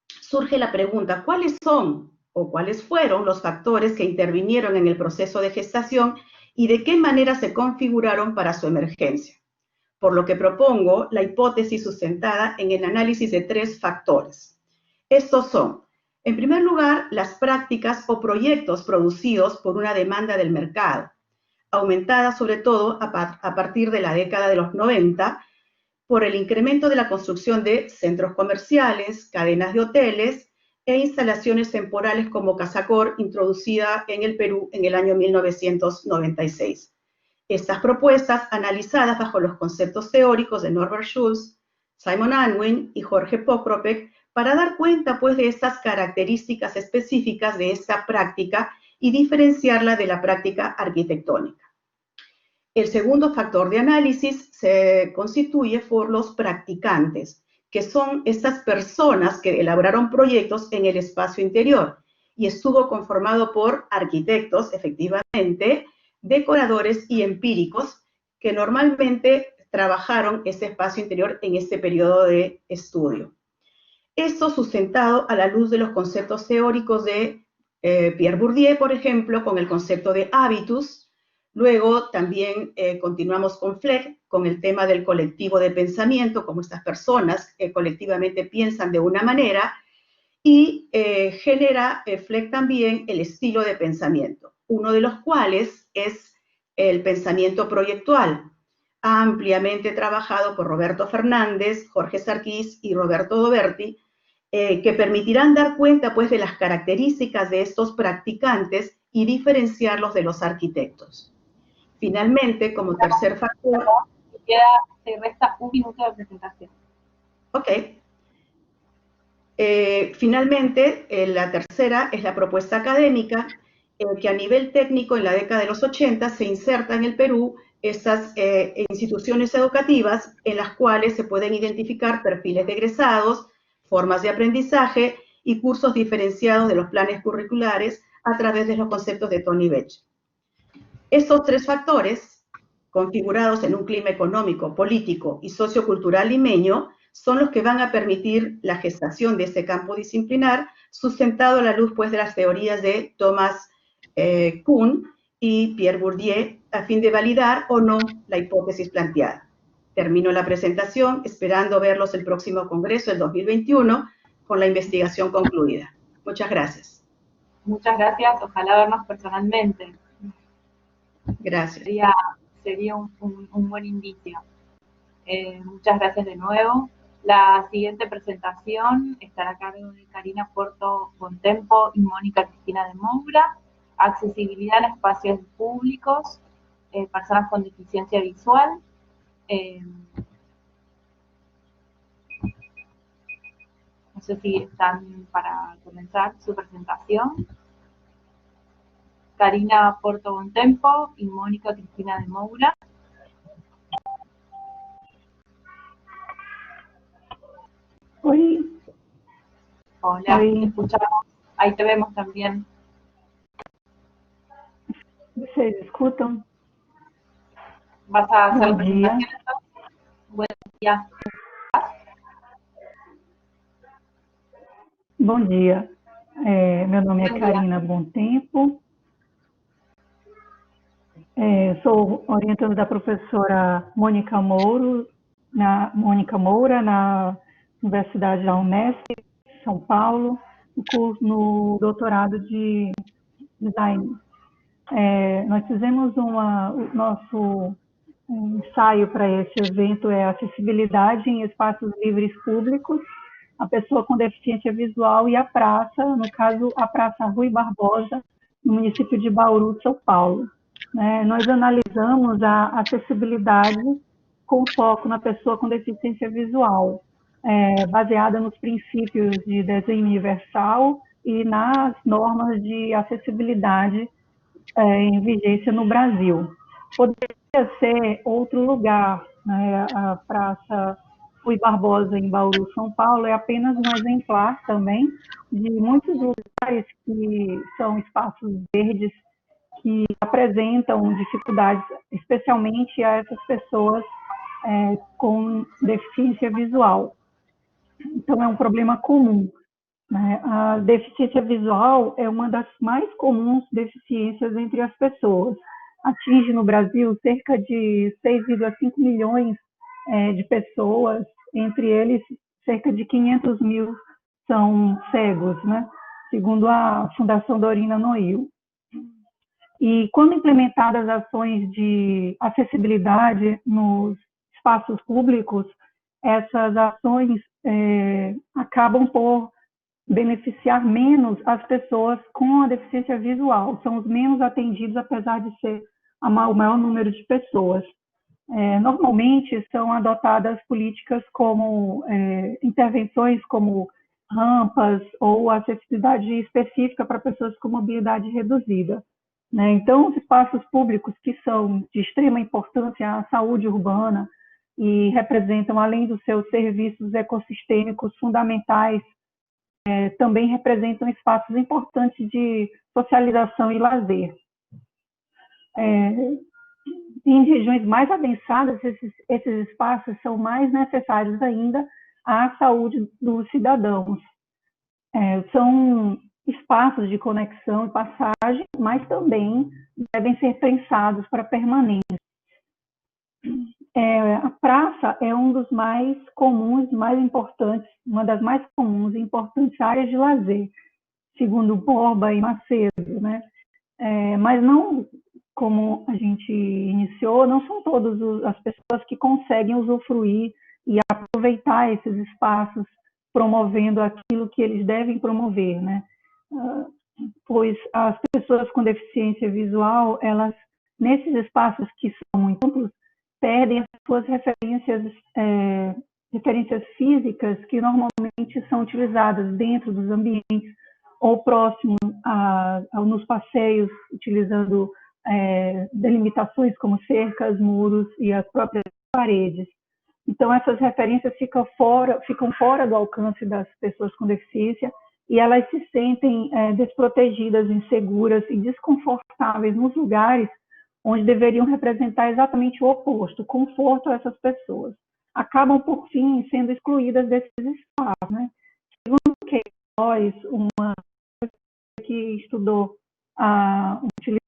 surge la pregunta, ¿cuáles son o cuáles fueron los factores que intervinieron en el proceso de gestación y de qué manera se configuraron para su emergencia? Por lo que propongo la hipótesis sustentada en el análisis de 3 factores. Estos son, en primer lugar, las prácticas o proyectos producidos por una demanda del mercado, aumentada sobre todo a partir de la década de los 90, por el incremento de la construcción de centros comerciales, cadenas de hoteles e instalaciones temporales como Casacor, introducida en el Perú en el año 1996. Estas propuestas, analizadas bajo los conceptos teóricos de Norbert Schulz, Simon Unwin y Jorge Pokropek, para dar cuenta pues de estas características específicas de esta práctica y diferenciarla de la práctica arquitectónica. El segundo factor de análisis se constituye por los practicantes, que son estas personas que elaboraron proyectos en el espacio interior, y estuvo conformado por arquitectos, efectivamente, decoradores y empíricos, que normalmente trabajaron ese espacio interior en este periodo de estudio. Esto sustentado a la luz de los conceptos teóricos de Pierre Bourdieu, por ejemplo, con el concepto de habitus. Luego también continuamos con Fleck, con el tema del colectivo de pensamiento, como estas personas colectivamente piensan de una manera, y genera Fleck también el estilo de pensamiento, uno de los cuales es el pensamiento proyectual, ampliamente trabajado por Roberto Fernández, Jorge Sarkis y Roberto Doberti, que permitirán dar cuenta pues de las características de estos practicantes y diferenciarlos de los arquitectos. Finalmente, como tercer factor... Te resta 1 minuto de presentación. Ok. Finalmente, la tercera es la propuesta académica, que a nivel técnico en la década de los 80 se inserta en el Perú estas instituciones educativas en las cuales se pueden identificar perfiles de egresados, formas de aprendizaje y cursos diferenciados de los planes curriculares a través de los conceptos de Tony Bech. Estos 3 factores, configurados en un clima económico, político y sociocultural limeño, son los que van a permitir la gestación de este campo disciplinar, sustentado a la luz pues, de las teorías de Thomas Kuhn y Pierre Bourdieu, a fin de validar o no la hipótesis planteada. Termino la presentación, esperando verlos el próximo congreso, el 2021, con la investigación concluida. Muchas gracias. Muchas gracias, ojalá vernos personalmente. Gracias. Sería un buen indicio. Muchas gracias de nuevo. La siguiente presentación estará a cargo de Karina Porto Bontempo y Mónica Cristina de Moura. Accesibilidad a espacios públicos, personas con deficiencia visual. No sé si están para comenzar su presentación. Karina Porto Bontempo y Mónica Cristina de Moura. Oi. Hola, Oi. te escuchamos. Ahí te vemos también. Vocês escutam? ¿Vas a hacer la Bom dia. presentación entonces? Buen día. Bom dia. Meu nome é Bom dia. Karina Bontempo. Sou orientando da professora Mônica Moura na Universidade da Unesp, São Paulo, no doutorado de design. Nós fizemos o nosso ensaio para esse evento é acessibilidade em espaços livres públicos, a pessoa com deficiência visual e a praça, no caso a Praça Rui Barbosa, no município de Bauru, São Paulo. Nós analisamos a acessibilidade com foco na pessoa com deficiência visual, baseada nos princípios de desenho universal e nas normas de acessibilidade em vigência no Brasil. Poderia ser outro lugar, né? A Praça Rui Barbosa, em Bauru, São Paulo, é apenas um exemplar também de muitos lugares que são espaços verdes que apresentam dificuldades, especialmente a essas pessoas com deficiência visual. Então, é um problema comum, né? A deficiência visual é uma das mais comuns deficiências entre as pessoas. Atinge no Brasil cerca de 6,5 milhões de pessoas, entre eles cerca de 500 mil são cegos, né? Segundo a Fundação Dorina Noil. E quando implementadas ações de acessibilidade nos espaços públicos, essas ações acabam por beneficiar menos as pessoas com a deficiência visual. São os menos atendidos, apesar de ser o maior número de pessoas. Normalmente são adotadas políticas como intervenções como rampas ou acessibilidade específica para pessoas com mobilidade reduzida, né? Então, os espaços públicos que são de extrema importância à saúde urbana e representam, além dos seus serviços ecossistêmicos fundamentais, também representam espaços importantes de socialização e lazer. Em regiões mais adensadas, esses espaços são mais necessários ainda à saúde dos cidadãos. São espaços de conexão e passagem, mas também devem ser pensados para permanência. A praça é um dos mais comuns, mais importantes, uma das mais comuns e importantes áreas de lazer, segundo Borba e Macedo, né? Mas não, como a gente iniciou, não são todas as pessoas que conseguem usufruir e aproveitar esses espaços, promovendo aquilo que eles devem promover, né? Pois as pessoas com deficiência visual, elas, nesses espaços que são muito amplos, perdem as suas referências físicas que normalmente são utilizadas dentro dos ambientes ou próximo nos passeios, utilizando delimitações como cercas, muros e as próprias paredes. Então, essas referências ficam fora do alcance das pessoas com deficiência e elas se sentem desprotegidas, inseguras e desconfortáveis nos lugares onde deveriam representar exatamente o oposto, conforto a essas pessoas. Acabam, por fim, sendo excluídas desses espaços, né? Segundo Queiroz, uma que estudou a utilização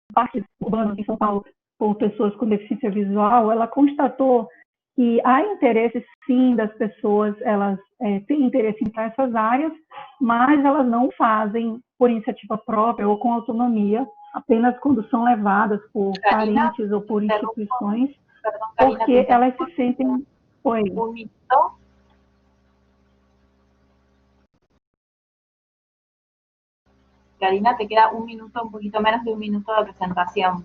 de parques urbanos em São Paulo por pessoas com deficiência visual, ela constatou que há interesse, sim, das pessoas, elas têm interesse em entrar nessas áreas, mas elas não fazem por iniciativa própria ou com autonomia, apenas quando são levadas por parentes ou por instituições, porque elas se sentem... Oi. Un minuto. Karina, te queda un minuto, un poquito menos de un minuto de presentación.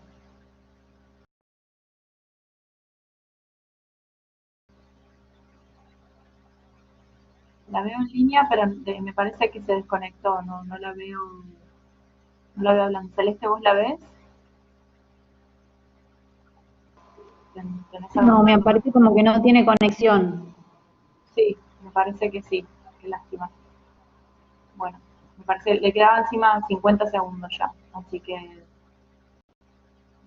La veo en línea, pero me parece que se desconectó, no la veo hablando. Celeste, ¿vos la ves? No, me parece como que no tiene conexión. Sí, me parece que sí, qué lástima. Bueno, me parece, le quedaba encima 50 segundos ya, así que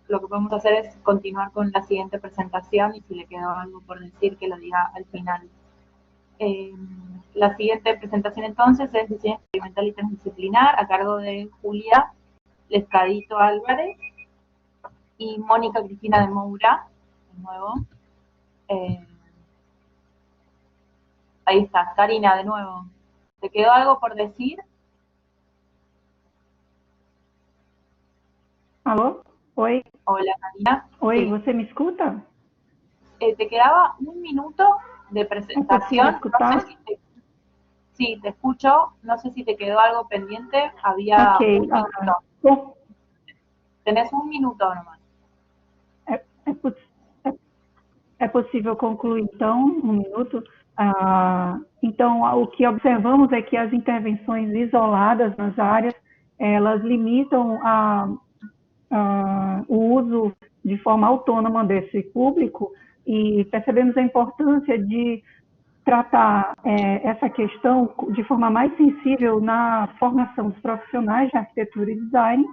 lo que podemos hacer es continuar con la siguiente presentación y si le quedó algo por decir que lo diga al final. La siguiente presentación entonces es diseño experimental y transdisciplinar a cargo de Julia Lescadito Álvarez y Mónica Cristina de Moura, de nuevo. Ahí está, Karina, de nuevo. ¿Te quedó algo por decir? Alô? Oi? Hola, Karina. Oi, Sí. você me escuta? Te quedaba un minuto de presentación. No sé si sí, te escucho. No sé si te quedó algo pendiente. Había un minuto. Tenés un minuto nomás. É possível concluir, então, um minuto? Então, o que observamos é que as intervenções isoladas nas áreas, elas limitam o uso de forma autônoma desse público, e percebemos a importância de tratar essa questão de forma mais sensível na formação dos profissionais de arquitetura e design,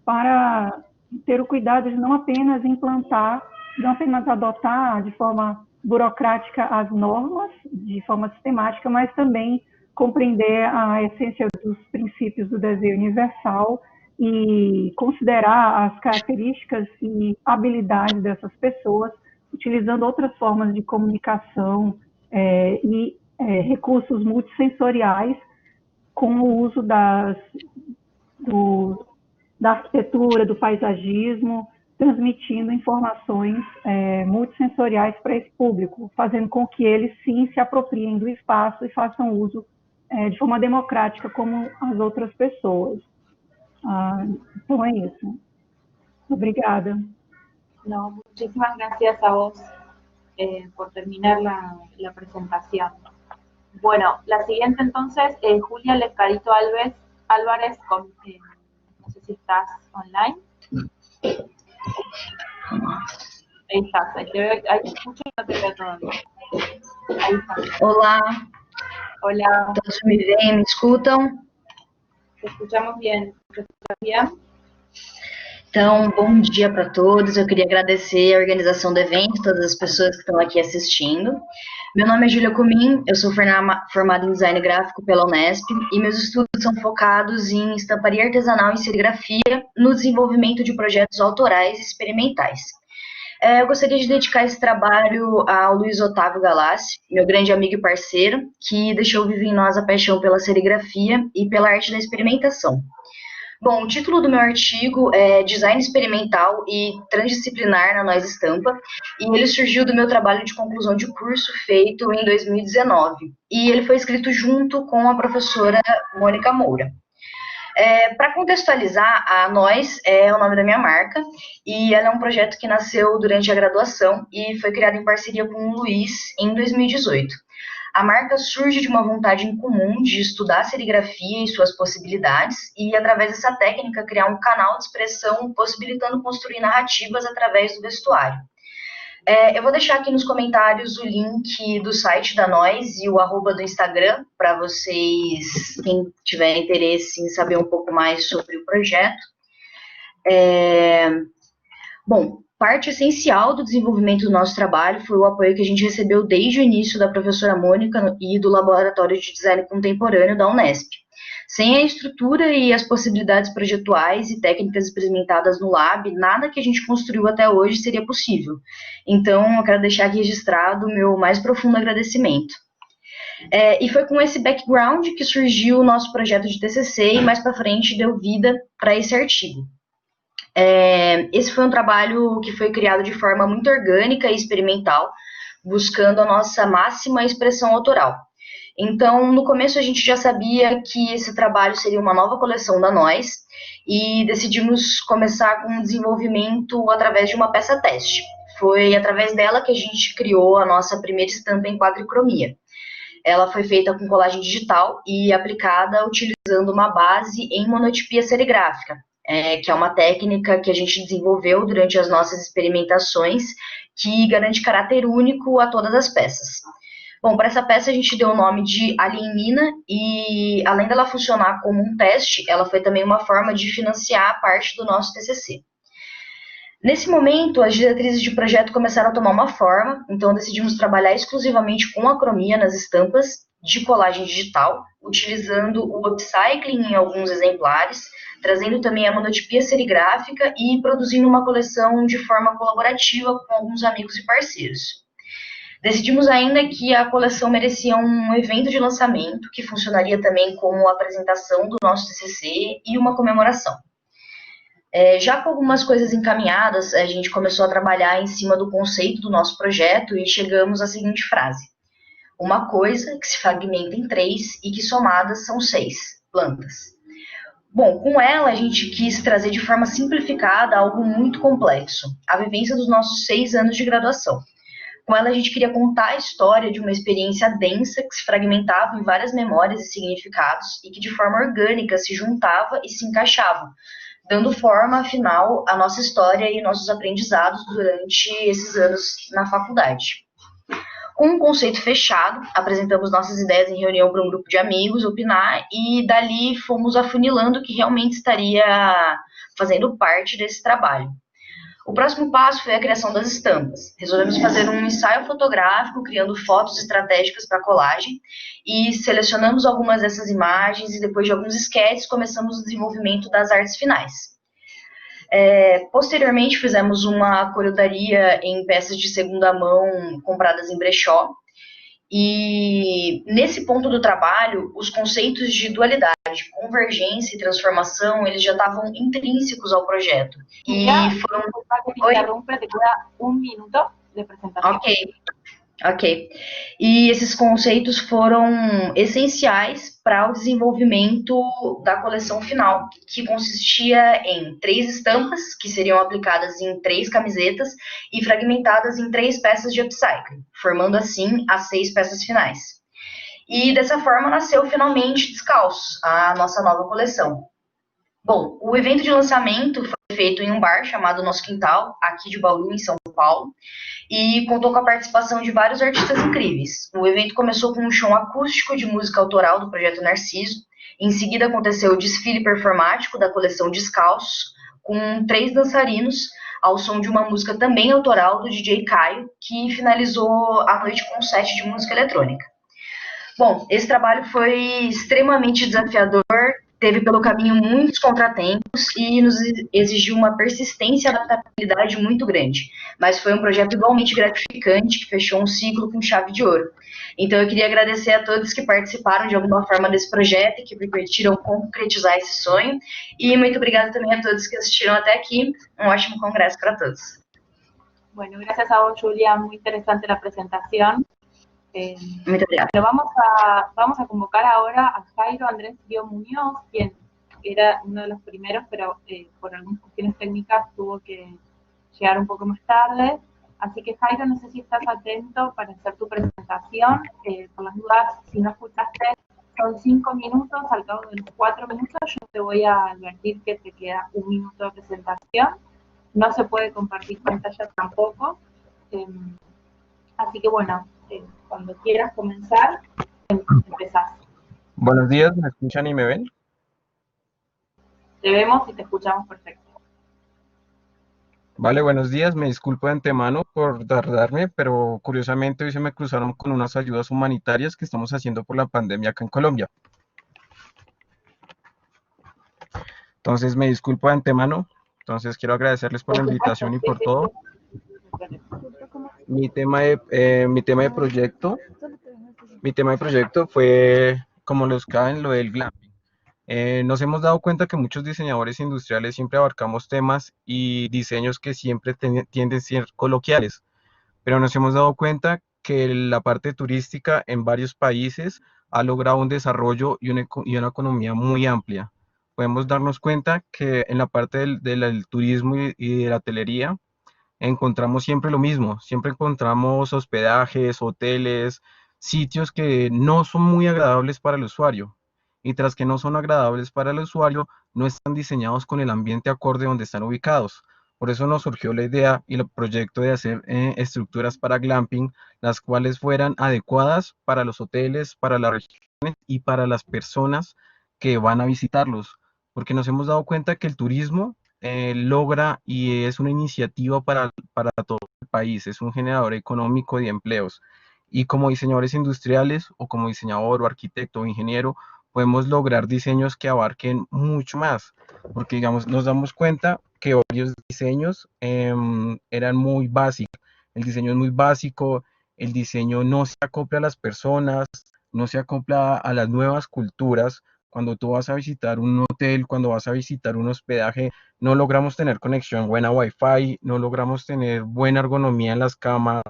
para ter o cuidado de não apenas implantar, não apenas adotar de forma burocrática as normas, de forma sistemática, mas também compreender a essência dos princípios do desenho universal e considerar as características e habilidades dessas pessoas, utilizando outras formas de comunicação e recursos multissensoriais, com o uso da arquitetura, do paisagismo, transmitindo informações multissensoriais para esse público, fazendo com que eles, sim, se apropriem do espaço e façam uso de forma democrática como as outras pessoas. Então é isso. Obrigada. No, muchísimas gracias a vos por terminar la presentación. Bueno, la siguiente entonces, Julia Lescarito Álvarez, no sé si estás online. Ahí estás, ahí te escucho y no te veo todavía. Ahí estás. Olá. Hola. Todos me veem, me escutam? Te escuchamos bien. ¿Te escuchas bien? Então, bom dia para todos. Eu queria agradecer a organização do evento, todas as pessoas que estão aqui assistindo. Meu nome é Júlia Comim, eu sou formada em design gráfico pela Unesp e meus estudos são focados em estamparia artesanal e serigrafia no desenvolvimento de projetos autorais e experimentais. Eu gostaria de dedicar esse trabalho ao Luiz Otávio Galassi, meu grande amigo e parceiro, que deixou viver em nós a paixão pela serigrafia e pela arte da experimentação. Bom, o título do meu artigo é Design Experimental e Transdisciplinar na Nós Estampa, e ele surgiu do meu trabalho de conclusão de curso feito em 2019, e ele foi escrito junto com a professora Mônica Moura. Para contextualizar, a Nós é o nome da minha marca, e ela é um projeto que nasceu durante a graduação e foi criado em parceria com o Luiz em 2018. A marca surge de uma vontade em comum de estudar a serigrafia e suas possibilidades e, através dessa técnica, criar um canal de expressão possibilitando construir narrativas através do vestuário. Eu vou deixar aqui nos comentários o link do site da Nós e o @ do Instagram, para vocês, quem tiver interesse em saber um pouco mais sobre o projeto. Bom, parte essencial do desenvolvimento do nosso trabalho foi o apoio que a gente recebeu desde o início da professora Mônica e do Laboratório de Design Contemporâneo da Unesp. Sem a estrutura e as possibilidades projetuais e técnicas experimentadas no Lab, nada que a gente construiu até hoje seria possível. Então, eu quero deixar aqui registrado o meu mais profundo agradecimento. E foi com esse background que surgiu o nosso projeto de TCC e mais para frente deu vida para esse artigo. Esse foi um trabalho que foi criado de forma muito orgânica e experimental, buscando a nossa máxima expressão autoral. Então, no começo a gente já sabia que esse trabalho seria uma nova coleção da Nós e decidimos começar com o desenvolvimento através de uma peça teste. Foi através dela que a gente criou a nossa primeira estampa em quadricromia. Ela foi feita com colagem digital e aplicada utilizando uma base em monotipia serigráfica, que é uma técnica que a gente desenvolveu durante as nossas experimentações, que garante caráter único a todas as peças. Bom, para essa peça a gente deu o nome de Alienina e, além dela funcionar como um teste, ela foi também uma forma de financiar parte do nosso TCC. Nesse momento, as diretrizes de projeto começaram a tomar uma forma, então decidimos trabalhar exclusivamente com a cromia nas estampas de colagem digital, utilizando o upcycling em alguns exemplares, trazendo também a monotipia serigráfica e produzindo uma coleção de forma colaborativa com alguns amigos e parceiros. Decidimos ainda que a coleção merecia um evento de lançamento, que funcionaria também como apresentação do nosso TCC e uma comemoração. Já com algumas coisas encaminhadas, a gente começou a trabalhar em cima do conceito do nosso projeto e chegamos à seguinte frase: uma coisa que se fragmenta em 3 e que somadas são 6 plantas. Bom, com ela a gente quis trazer de forma simplificada algo muito complexo, a vivência dos nossos 6 anos de graduação. Com ela a gente queria contar a história de uma experiência densa que se fragmentava em várias memórias e significados e que de forma orgânica se juntava e se encaixava, dando forma, afinal, à nossa história e nossos aprendizados durante esses anos na faculdade. Com um conceito fechado, apresentamos nossas ideias em reunião para um grupo de amigos opinar e dali fomos afunilando o que realmente estaria fazendo parte desse trabalho. O próximo passo foi a criação das estampas. Resolvemos fazer um ensaio fotográfico, criando fotos estratégicas para colagem, e selecionamos algumas dessas imagens e depois de alguns esquetes começamos o desenvolvimento das artes finais. Posteriormente fizemos uma corodaria em peças de segunda mão compradas em brechó, e nesse ponto do trabalho, os conceitos de dualidade, convergência e transformação, eles já estavam intrínsecos ao projeto. E foram... Te queda un minuto de presentación. Ok. E esses conceitos foram essenciais para o desenvolvimento da coleção final, que consistia em 3 estampas, que seriam aplicadas em 3 camisetas e fragmentadas em 3 peças de upcycling, formando assim as 6 peças finais. E dessa forma nasceu finalmente Descalços, a nossa nova coleção. Bom, o evento de lançamento foi feito em um bar chamado Nosso Quintal, aqui de Bauru, em São Paulo, e contou com a participação de vários artistas incríveis. O evento começou com um show acústico de música autoral do Projeto Narciso, em seguida aconteceu o desfile performático da coleção Descalços, com 3 dançarinos, ao som de uma música também autoral do DJ Caio, que finalizou a noite com um set de música eletrônica. Bom, esse trabalho foi extremamente desafiador, teve pelo caminho muitos contratempos e nos exigiu uma persistência e adaptabilidade muito grande, mas foi um projeto igualmente gratificante que fechou um ciclo com chave de ouro. Então eu queria agradecer a todos que participaram de alguma forma desse projeto e que permitiram concretizar esse sonho, e muito obrigada também a todos que assistiram até aqui. Um ótimo congresso para todos. Bueno, gracias a vos, Julia, muy interesante la presentación. Muito obrigada. Pero vamos a convocar ahora a Jairo Andrés Guido Muñoz, quien era uno de los primeros, pero por algunas cuestiones técnicas tuvo que llegar un poco más tarde. Así que, Jairo, no sé si estás atento para hacer tu presentación. Por las dudas, si no escuchaste, son 5 minutos. Al cabo de los 4 minutos yo te voy a advertir que te queda 1 minuto de presentación. No se puede compartir pantalla tampoco. Así que, bueno, cuando quieras comenzar, empezás. Buenos días, ¿me escuchan y me ven? Te vemos y te escuchamos perfecto. Vale, buenos días, me disculpo de antemano por tardarme, pero curiosamente hoy se me cruzaron con unas ayudas humanitarias que estamos haciendo por la pandemia acá en Colombia. Entonces me disculpo de antemano, entonces quiero agradecerles por la invitación y por todo. Mi tema de proyecto fue, como los caben, lo del glamping. Nos hemos dado cuenta que muchos diseñadores industriales siempre abarcamos temas y diseños que siempre tienden a ser coloquiales, pero nos hemos dado cuenta que la parte turística en varios países ha logrado un desarrollo y una economía muy amplia. Podemos darnos cuenta que en la parte del turismo y de la hotelería encontramos siempre lo mismo, siempre encontramos hospedajes, hoteles, sitios que no son muy agradables para el usuario, y tras que no son agradables para el usuario, no están diseñados con el ambiente acorde donde están ubicados. Por eso nos surgió la idea y el proyecto de hacer estructuras para glamping, las cuales fueran adecuadas para los hoteles, para las regiones y para las personas que van a visitarlos, porque nos hemos dado cuenta que el turismo logra y es una iniciativa para todo el país, es un generador económico de empleos, y como diseñadores industriales o como diseñador o arquitecto o ingeniero podemos lograr diseños que abarquen mucho más, porque digamos nos damos cuenta que varios diseños eran muy básicos, el diseño es muy básico, el diseño no se acopla a las personas, no se acopla a las nuevas culturas. Cuando tú vas a visitar un hotel, cuando vas a visitar un hospedaje, no logramos tener conexión buena Wi-Fi, no logramos tener buena ergonomía en las camas,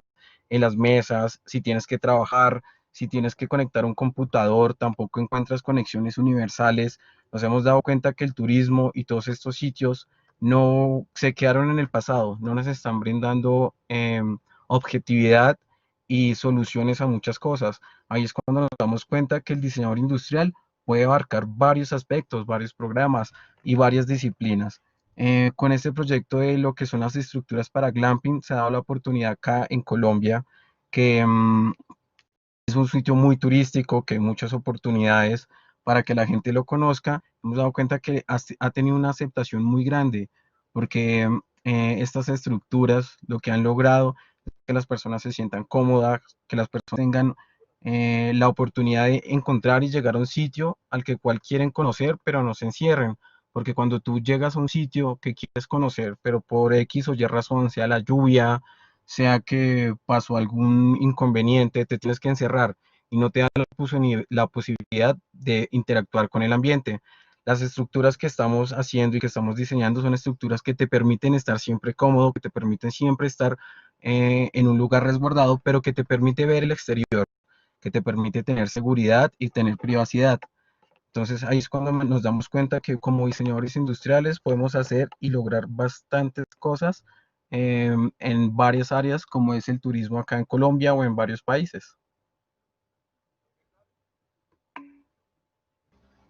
en las mesas, si tienes que trabajar, si tienes que conectar un computador, tampoco encuentras conexiones universales. Nos hemos dado cuenta que el turismo y todos estos sitios no se quedaron en el pasado, no nos están brindando objetividad y soluciones a muchas cosas. Ahí es cuando nos damos cuenta que el diseñador industrial puede abarcar varios aspectos, varios programas y varias disciplinas. Con este proyecto de lo que son las estructuras para glamping, se ha dado la oportunidad acá en Colombia, que es un sitio muy turístico, que hay muchas oportunidades para que la gente lo conozca. Hemos dado cuenta que ha tenido una aceptación muy grande, porque estas estructuras lo que han logrado es que las personas se sientan cómodas, que las personas tengan la oportunidad de encontrar y llegar a un sitio al que cual quieren conocer, pero no se encierren, porque cuando tú llegas a un sitio que quieres conocer, pero por X o Y razón, sea la lluvia, sea que pasó algún inconveniente, te tienes que encerrar y no te da la posibilidad de interactuar con el ambiente. Las estructuras que estamos haciendo y que estamos diseñando son estructuras que te permiten estar siempre cómodo, que te permiten siempre estar en un lugar resguardado, pero que te permite ver el exterior, que te permite tener seguridad y tener privacidad. Entonces ahí es cuando nos damos cuenta que como diseñadores industriales podemos hacer y lograr bastantes cosas en varias áreas, como es el turismo acá en Colombia o en varios países.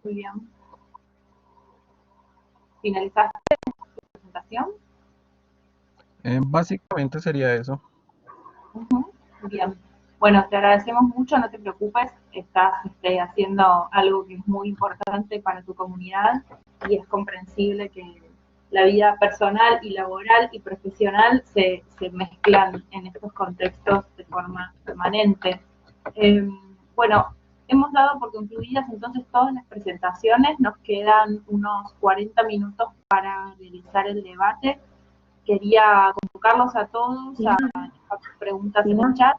Muy bien. ¿Finalizaste tu presentación? Básicamente sería eso. Bien. Bueno, te agradecemos mucho, no te preocupes, estás haciendo algo que es muy importante para tu comunidad y es comprensible que la vida personal y laboral y profesional se mezclan en estos contextos de forma permanente. Bueno, hemos dado por concluidas entonces todas las presentaciones, nos quedan unos 40 minutos para realizar el debate. Quería convocarlos a todos a dejar sus preguntas en el chat.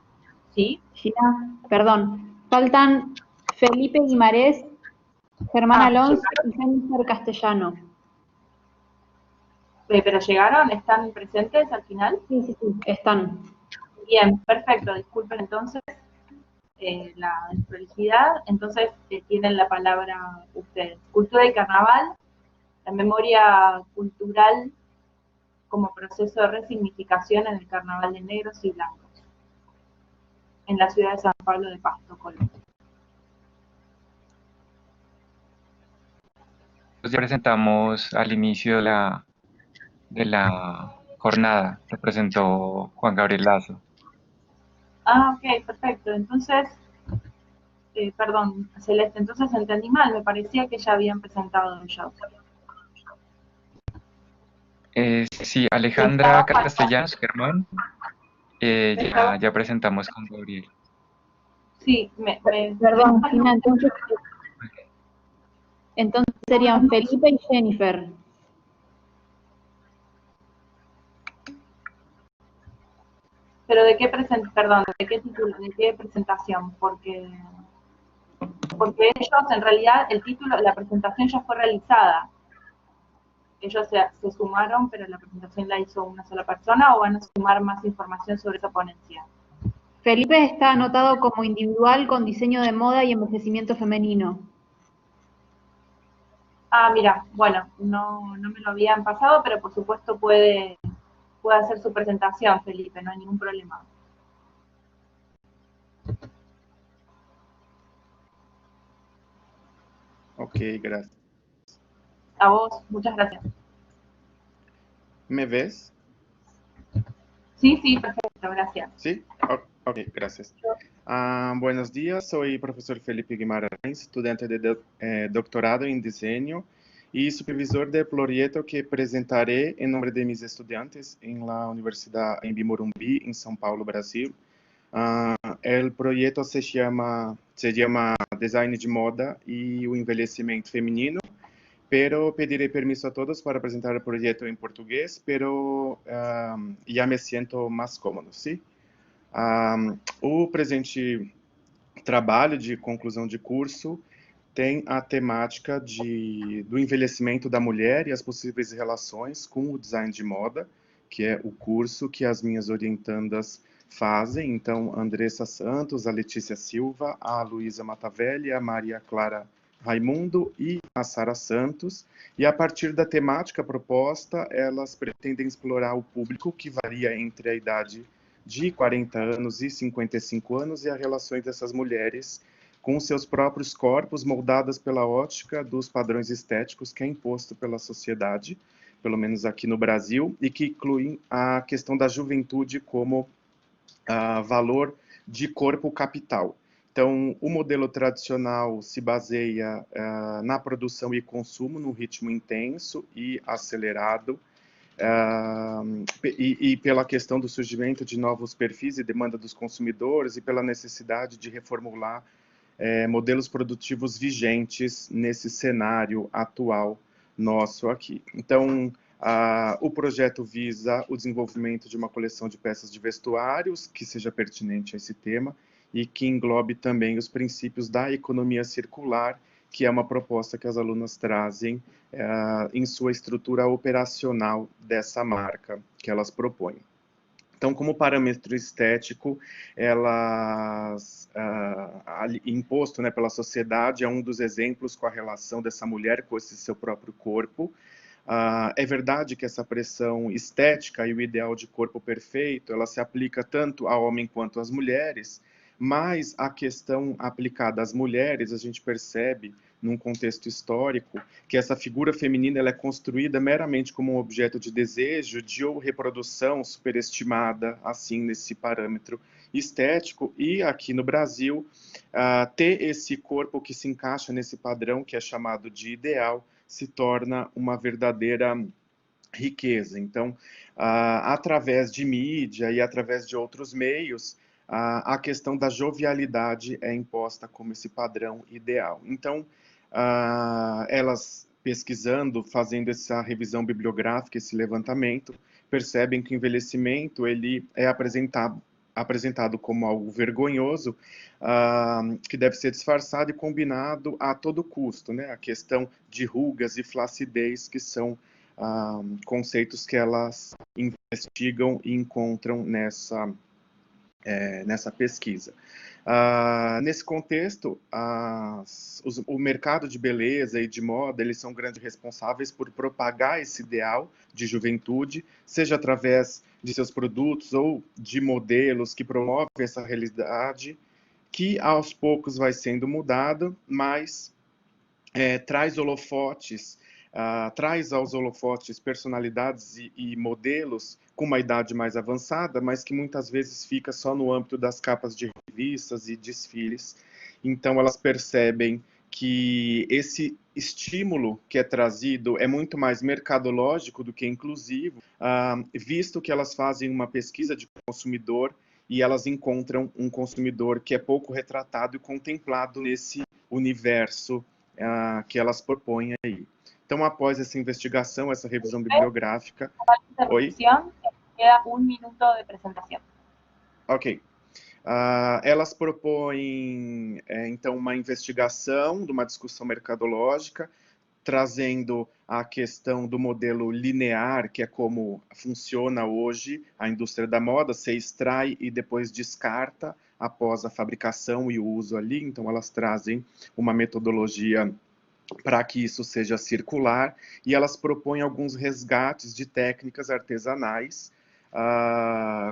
¿Sí? Gina, perdón. Faltan Felipe Guimarés, Germán Alonso y Jennifer Castellano. ¿Pero llegaron? ¿Están presentes al final? Sí, están. Bien, perfecto. Disculpen entonces la desprolijidad. Entonces tienen la palabra ustedes. Cultura y carnaval, la memoria cultural como proceso de resignificación en el carnaval de negros y blancos, en la ciudad de San Pablo de Pasto, Colombia. Pues ya presentamos al inicio de la jornada, se presentó Juan Gabriel Lazo. Ah, ok, perfecto. Entonces, perdón, Celeste, entonces entendí mal, me parecía que ya habían presentado ellos. Sí, Alejandra Castellanos, Germán, ya presentamos con Gabriel. Sí, perdón, Gina, entonces serían Felipe y Jennifer. Pero ¿de qué perdón, de qué título, de qué presentación? Porque ellos, en realidad, el título, la presentación ya fue realizada. Ellos se sumaron, pero la presentación la hizo una sola persona, ¿o van a sumar más información sobre esa ponencia? Felipe está anotado como individual con diseño de moda y envejecimiento femenino. Ah, mira, bueno, no me lo habían pasado, pero por supuesto puede hacer su presentación, Felipe, no hay ningún problema. Ok, gracias. A vos, muchas gracias. ¿Me ves? Sí, perfecto, gracias. ¿Sí? Ok, gracias. Buenos días, soy profesor Felipe Guimarães, estudiante de doctorado en diseño y supervisor del proyecto que presentaré en nombre de mis estudiantes en la Universidad en Morumbi, en São Paulo, Brasil. El proyecto se llama Design de Moda y o Envelhecimento Feminino, pero pediré permiso a todos para presentar el proyecto en portugués, pero ya me siento más cómodo, ¿sí? O presente trabalho de conclusão de curso tem a temática do envelhecimento da mulher e as possíveis relações com o design de moda, que é o curso que as minhas orientandas fazem, então, a Andressa Santos, a Letícia Silva, a Luísa Matavelli, a Maria Clara Raimundo e a Sara Santos, e a partir da temática proposta, elas pretendem explorar o público que varia entre a idade de 40 anos e 55 anos e as relações dessas mulheres com seus próprios corpos moldadas pela ótica dos padrões estéticos que é imposto pela sociedade, pelo menos aqui no Brasil, e que incluem a questão da juventude como valor de corpo capital. Então, o modelo tradicional se baseia na produção e consumo num ritmo intenso e acelerado, e pela questão do surgimento de novos perfis e demanda dos consumidores e pela necessidade de reformular modelos produtivos vigentes nesse cenário atual nosso aqui. Então, o projeto visa o desenvolvimento de uma coleção de peças de vestuários que seja pertinente a esse tema e que englobe também os princípios da economia circular, que é uma proposta que as alunas trazem em sua estrutura operacional dessa marca que elas propõem. Então, como parâmetro estético, elas, imposto, né, pela sociedade, é um dos exemplos com a relação dessa mulher com esse seu próprio corpo. É verdade que essa pressão estética e o ideal de corpo perfeito, ela se aplica tanto a homem quanto às mulheres, mas a questão aplicada às mulheres, a gente percebe, num contexto histórico, que essa figura feminina ela é construída meramente como um objeto de desejo, de ou reprodução superestimada, assim, nesse parâmetro estético, e aqui no Brasil, ter esse corpo que se encaixa nesse padrão, que é chamado de ideal, se torna uma verdadeira riqueza. Então, através de mídia e através de outros meios, a questão da jovialidade é imposta como esse padrão ideal. Então, elas pesquisando, fazendo essa revisão bibliográfica, esse levantamento, percebem que o envelhecimento ele é apresentado como algo vergonhoso, que deve ser disfarçado e combinado a todo custo, né? A questão de rugas e flacidez, que são conceitos que elas investigam e encontram nessa pesquisa. Nesse contexto, o mercado de beleza e de moda, eles são grandes responsáveis por propagar esse ideal de juventude, seja através de seus produtos ou de modelos que promovem essa realidade, que aos poucos vai sendo mudado, mas traz aos holofotes personalidades e modelos com uma idade mais avançada, mas que muitas vezes fica só no âmbito das capas de revistas e desfiles. Então, elas percebem que esse estímulo que é trazido é muito mais mercadológico do que inclusivo, visto que elas fazem uma pesquisa de consumidor e elas encontram um consumidor que é pouco retratado e contemplado nesse universo que elas propõem aí. Então, após essa investigação, essa revisão bibliográfica... Oi? Queda 1 minuto de apresentação. Ok. Elas propõem, então, uma investigação, de uma discussão mercadológica, trazendo a questão do modelo linear, que é como funciona hoje a indústria da moda, você extrai e depois descarta após a fabricação e o uso ali. Então, elas trazem uma metodologia para que isso seja circular, e elas propõem alguns resgates de técnicas artesanais,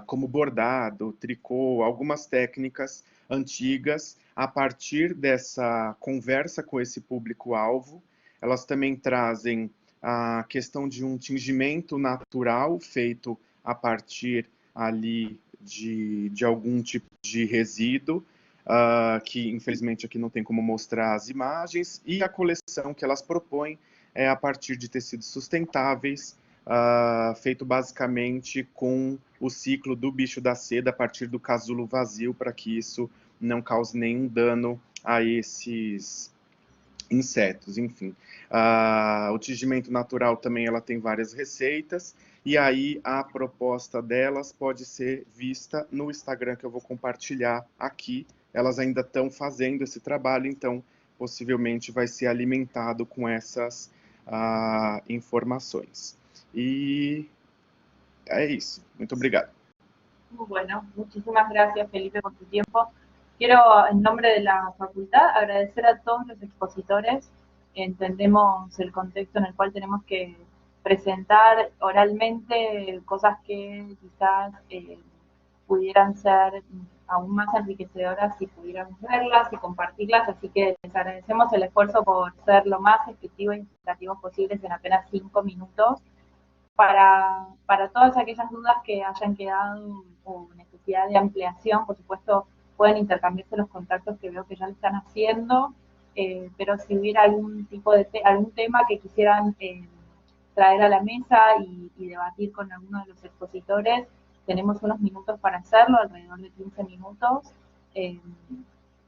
como bordado, tricô, algumas técnicas antigas, a partir dessa conversa com esse público-alvo. Elas também trazem a questão de um tingimento natural, feito a partir ali de algum tipo de resíduo, que infelizmente aqui não tem como mostrar as imagens, e a coleção que elas propõem é a partir de tecidos sustentáveis, feito basicamente com o ciclo do bicho da seda a partir do casulo vazio, para que isso não cause nenhum dano a esses insetos, enfim. O tingimento natural também ela tem várias receitas, e aí a proposta delas pode ser vista no Instagram, que eu vou compartilhar aqui. Elas ainda estão fazendo esse trabalho, então possivelmente vai ser alimentado com essas informações. E é isso. Muito obrigado. Muy bueno, muchísimas gracias Felipe por tu tiempo. Quiero, en nombre de la facultad, agradecer a todos los expositores. Entendemos el contexto en el cual tenemos que presentar oralmente cosas que quizás pudieran ser aún más enriquecedoras si pudiéramos verlas y compartirlas, así que les agradecemos el esfuerzo por ser lo más efectivos y explicativos posibles en apenas 5 minutos. Para todas aquellas dudas que hayan quedado o necesidad de ampliación, por supuesto, pueden intercambiarse los contactos que veo que ya lo están haciendo, pero si hubiera algún tipo de algún tema que quisieran traer a la mesa y debatir con alguno de los expositores, tenemos unos minutos para hacerlo, alrededor de 15 minutos,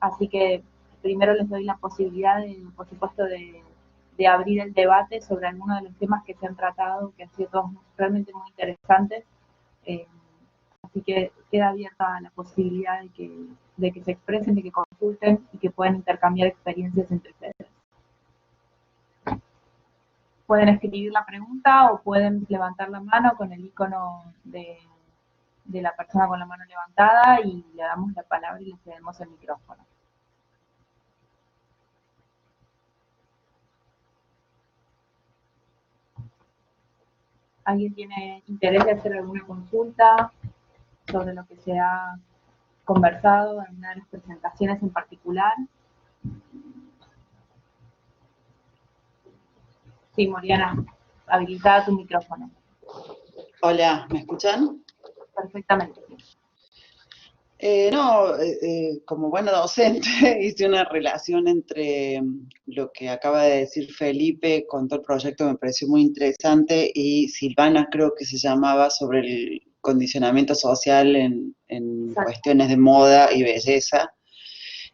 así que primero les doy la posibilidad, por supuesto, de abrir el debate sobre algunos de los temas que se han tratado, que han sido todos realmente muy interesantes. Así que queda abierta la posibilidad de que se expresen, de que consulten y que puedan intercambiar experiencias entre ustedes. Pueden escribir la pregunta o pueden levantar la mano con el icono de la persona con la mano levantada y le damos la palabra y le cedemos el micrófono. ¿Alguien tiene interés de hacer alguna consulta sobre lo que se ha conversado en una de las presentaciones en particular? Sí, Moriana, habilitada tu micrófono. Hola, ¿me escuchan? Perfectamente. Como buena docente hice una relación entre lo que acaba de decir Felipe con todo el proyecto, me pareció muy interesante, y Silvana creo que se llamaba, sobre el condicionamiento social en cuestiones de moda y belleza,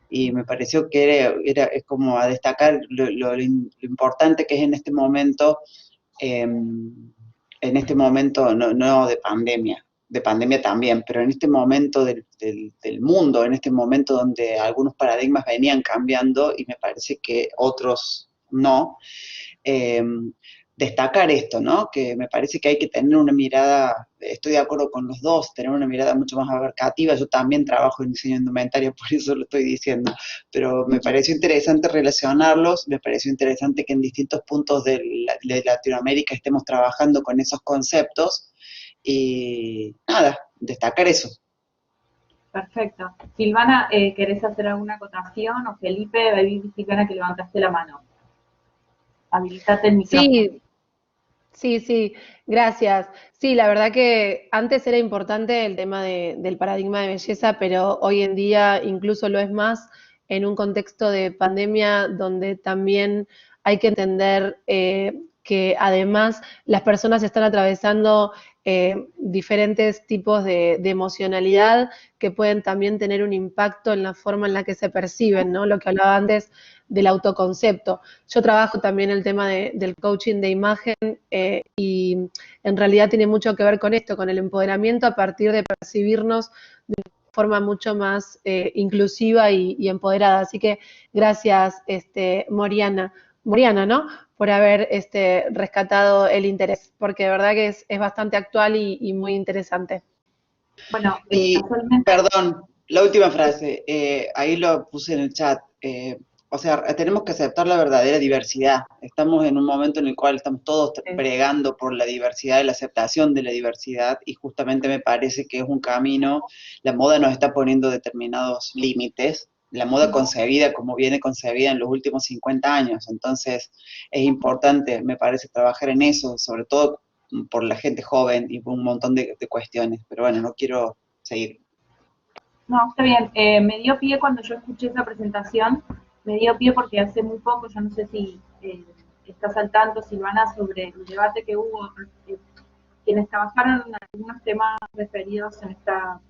y me pareció que es como a destacar lo importante que es en este momento no de pandemia también, pero en este momento del mundo, en este momento donde algunos paradigmas venían cambiando y me parece que otros no, destacar esto, ¿no? Que me parece que hay que tener una mirada, estoy de acuerdo con los dos, tener una mirada mucho más abarcativa. Yo también trabajo en diseño de indumentaria, por eso lo estoy diciendo, pero me pareció interesante relacionarlos, me pareció interesante que en distintos puntos de Latinoamérica estemos trabajando con esos conceptos, y nada, destacar eso. Perfecto. Silvana, ¿querés hacer alguna acotación? O Felipe, vi Silvana que levantaste la mano. Habilitate el micrófono. Sí, gracias. Sí, la verdad que antes era importante el tema del paradigma de belleza, pero hoy en día incluso lo es más en un contexto de pandemia donde también hay que entender que además las personas están atravesando diferentes tipos de emocionalidad que pueden también tener un impacto en la forma en la que se perciben, ¿no? Lo que hablaba antes del autoconcepto. Yo trabajo también el tema del coaching de imagen y en realidad tiene mucho que ver con esto, con el empoderamiento a partir de percibirnos de una forma mucho más inclusiva y empoderada. Así que gracias, Moriana, ¿no? Por haber rescatado el interés, porque de verdad que es bastante actual y muy interesante. Bueno, perdón, la última frase, ahí lo puse en el chat. O sea, tenemos que aceptar la verdadera diversidad. Estamos en un momento en el cual estamos todos bregando por la diversidad y la aceptación de la diversidad, y justamente me parece que es un camino. La moda nos está poniendo determinados límites, la moda concebida como viene concebida en los últimos 50 años, entonces es importante, me parece, trabajar en eso, sobre todo por la gente joven y por un montón de cuestiones, pero bueno, no quiero seguir. No, está bien. Me dio pie cuando yo escuché esa presentación, me dio pie porque hace muy poco, yo no sé si estás al tanto, Silvana, sobre el debate que hubo, quienes trabajaron en algunos temas referidos en esta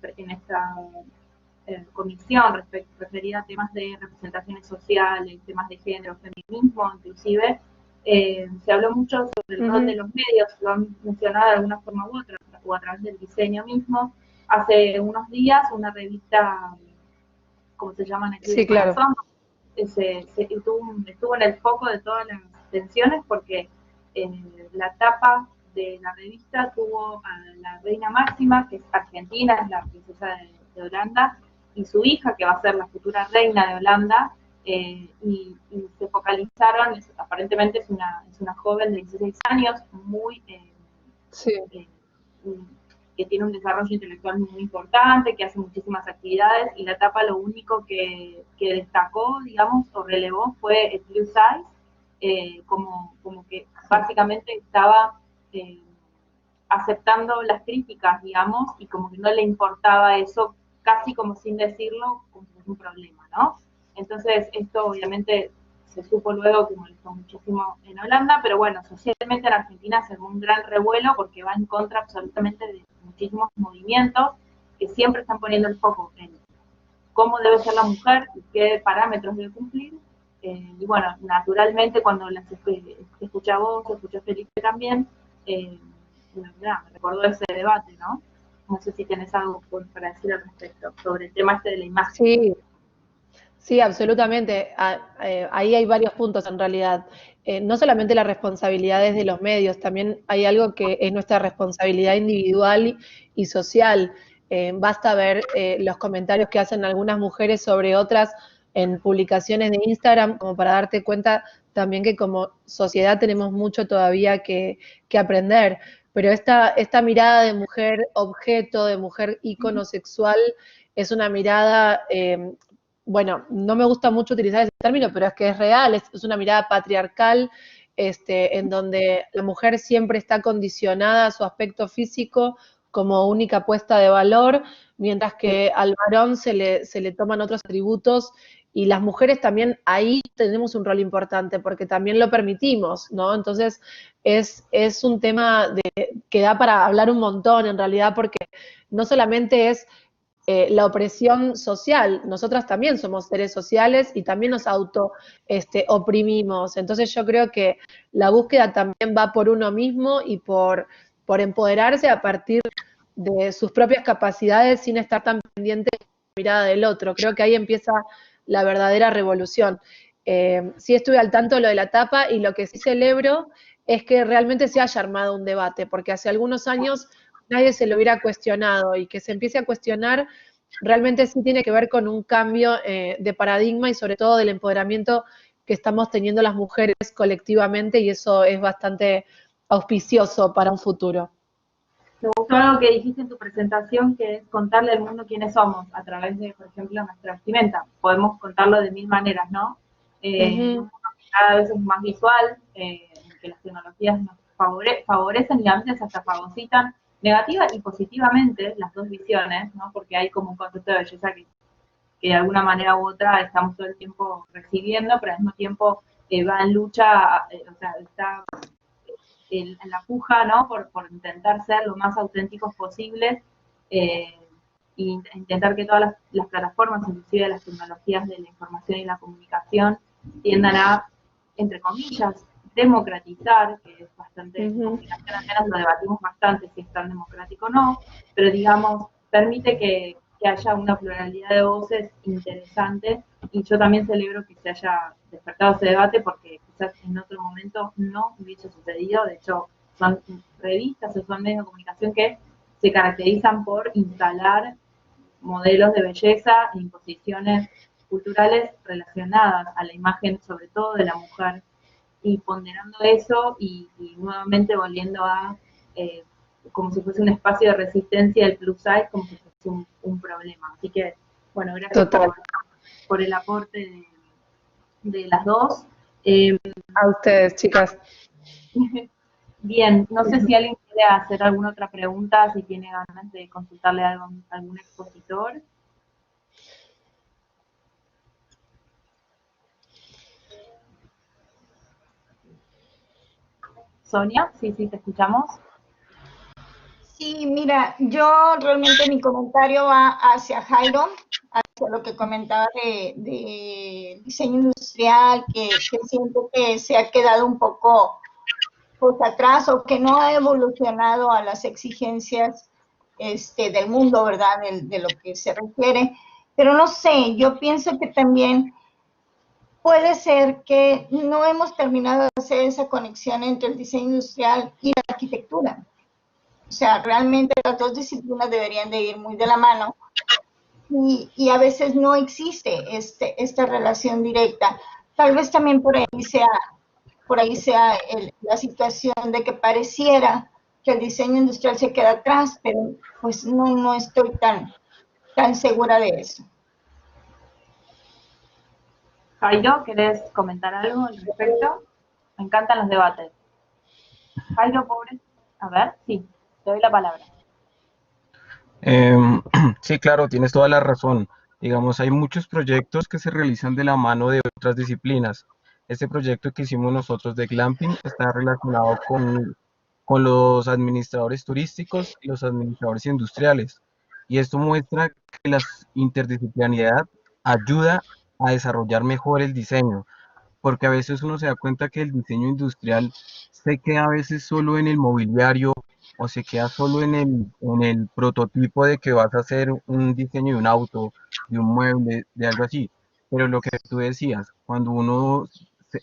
comisión, referida a temas de representaciones sociales, temas de género, feminismo, inclusive, se habló mucho sobre el rol de los medios, lo han mencionado de alguna forma u otra, o a través del diseño mismo. Hace unos días una revista, ¿cómo se llama? Sí, claro. Estuvo en el foco de todas las tensiones porque la tapa de la revista tuvo a la reina Máxima, que es argentina, es la princesa de Holanda, y su hija, que va a ser la futura reina de Holanda, y se focalizaron, aparentemente es una joven de 16 años, muy que tiene un desarrollo intelectual muy importante, que hace muchísimas actividades, y la tapa lo único que destacó, digamos, o relevó fue el plus size, como que básicamente estaba aceptando las críticas, digamos, y como que no le importaba eso, casi como sin decirlo, como si fuese un problema, ¿no? Entonces, esto obviamente se supo luego que molestó muchísimo en Holanda, pero bueno, socialmente en Argentina se armó un gran revuelo porque va en contra absolutamente de muchísimos movimientos que siempre están poniendo el foco en cómo debe ser la mujer y qué parámetros debe cumplir. Y bueno, naturalmente cuando las escuché a vos, escuché a Felipe también, me recordó ese debate, ¿no? No sé si tenés algo para decir al respecto sobre el tema este de la imagen. Sí. Sí, absolutamente. Ahí hay varios puntos en realidad. No solamente las responsabilidades de los medios, también hay algo que es nuestra responsabilidad individual y social. Basta ver los comentarios que hacen algunas mujeres sobre otras en publicaciones de Instagram, como para darte cuenta también que como sociedad tenemos mucho todavía que aprender. Pero esta mirada de mujer objeto, de mujer ícono sexual, es una mirada... bueno, no me gusta mucho utilizar ese término, pero es que es real, es una mirada patriarcal, en donde la mujer siempre está condicionada a su aspecto físico como única puesta de valor, mientras que al varón se le toman otros atributos, y las mujeres también ahí tenemos un rol importante, porque también lo permitimos, ¿no? Entonces, es un tema que da para hablar un montón, en realidad, porque no solamente es la opresión social, nosotras también somos seres sociales y también nos oprimimos. Entonces yo creo que la búsqueda también va por uno mismo y por empoderarse a partir de sus propias capacidades sin estar tan pendiente de la mirada del otro. Creo que ahí empieza la verdadera revolución. Sí estuve al tanto de lo de la tapa, y lo que sí celebro es que realmente se haya armado un debate, porque hace algunos años nadie se lo hubiera cuestionado, y que se empiece a cuestionar realmente sí tiene que ver con un cambio de paradigma y sobre todo del empoderamiento que estamos teniendo las mujeres colectivamente, y eso es bastante auspicioso para un futuro. Me gustó algo que dijiste en tu presentación, que es contarle al mundo quiénes somos a través de, por ejemplo, nuestra vestimenta. Podemos contarlo de mil maneras, ¿no? Cada vez es más visual, que las tecnologías nos favorecen y a veces hasta fagocitan negativa y positivamente las dos visiones, ¿no? Porque hay como un concepto de belleza que de alguna manera u otra estamos todo el tiempo recibiendo, pero al mismo tiempo va en lucha, o sea, está en la puja, ¿no? Por intentar ser lo más auténticos posibles, e intentar que todas las plataformas, inclusive las tecnologías de la información y la comunicación, tiendan a, entre comillas, democratizar, que es bastante, al menos lo debatimos bastante si es tan democrático o no, pero digamos, permite que haya una pluralidad de voces interesantes, y yo también celebro que se haya despertado ese debate, porque quizás en otro momento no hubiese sucedido. De hecho, son revistas o son medios de comunicación que se caracterizan por instalar modelos de belleza e imposiciones culturales relacionadas a la imagen, sobre todo de la mujer, y ponderando eso y nuevamente volviendo a como si fuese un espacio de resistencia del plus size, como si fuese un problema. Así que, bueno, gracias por el aporte de las dos. A ustedes, chicas. Bien, no sé si alguien quiere hacer alguna otra pregunta, si tiene ganas de consultarle a algún expositor. Sonia, sí, te escuchamos. Sí, mira, yo realmente mi comentario va hacia Jairo, hacia lo que comentaba de diseño industrial, que siento que se ha quedado un poco pues atrás, o que no ha evolucionado a las exigencias del mundo, ¿verdad?, de lo que se requiere. Pero no sé, yo pienso que también puede ser que no hemos terminado de hacer esa conexión entre el diseño industrial y la arquitectura. O sea, realmente las dos disciplinas deberían de ir muy de la mano y a veces no existe esta relación directa. Tal vez también por ahí sea la situación de que pareciera que el diseño industrial se queda atrás, pero pues no estoy tan segura de eso. Jairo, ¿querés comentar algo al respecto? Me encantan los debates. Jairo, pobre. A ver, sí, te doy la palabra. Sí, claro, tienes toda la razón. Digamos, hay muchos proyectos que se realizan de la mano de otras disciplinas. Este proyecto que hicimos nosotros de glamping está relacionado con los administradores turísticos y los administradores industriales. Y esto muestra que la interdisciplinaridad ayuda a desarrollar mejor el diseño, porque a veces uno se da cuenta que el diseño industrial se queda a veces solo en el mobiliario o se queda solo en el prototipo de que vas a hacer un diseño de un auto, de un mueble, de algo así. Pero lo que tú decías, cuando uno se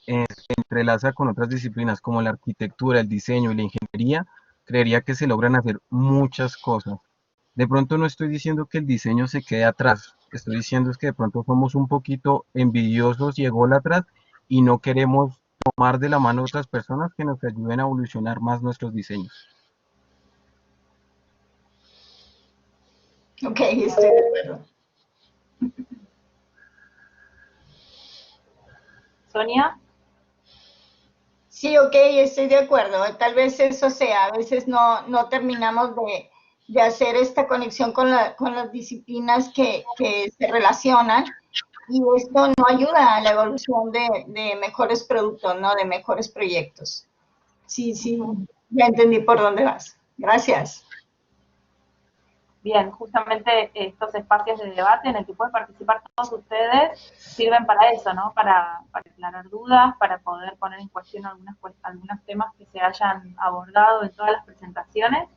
entrelaza con otras disciplinas como la arquitectura, el diseño y la ingeniería, creería que se logran hacer muchas cosas. De pronto no estoy diciendo que el diseño se quede atrás, estoy diciendo es que de pronto somos un poquito envidiosos y ególatras y no queremos tomar de la mano a otras personas que nos ayuden a evolucionar más nuestros diseños. Ok, estoy de acuerdo. Sonia. Sí, ok, estoy de acuerdo. Tal vez eso sea, a veces no terminamos de hacer esta conexión con las disciplinas que se relacionan y esto no ayuda a la evolución de mejores productos, ¿no? De mejores proyectos. Sí, ya entendí por dónde vas. Gracias. Bien, justamente estos espacios de debate en el que pueden participar todos ustedes sirven para eso, ¿no? Para aclarar dudas, para poder poner en cuestión algunos temas que se hayan abordado en todas las presentaciones.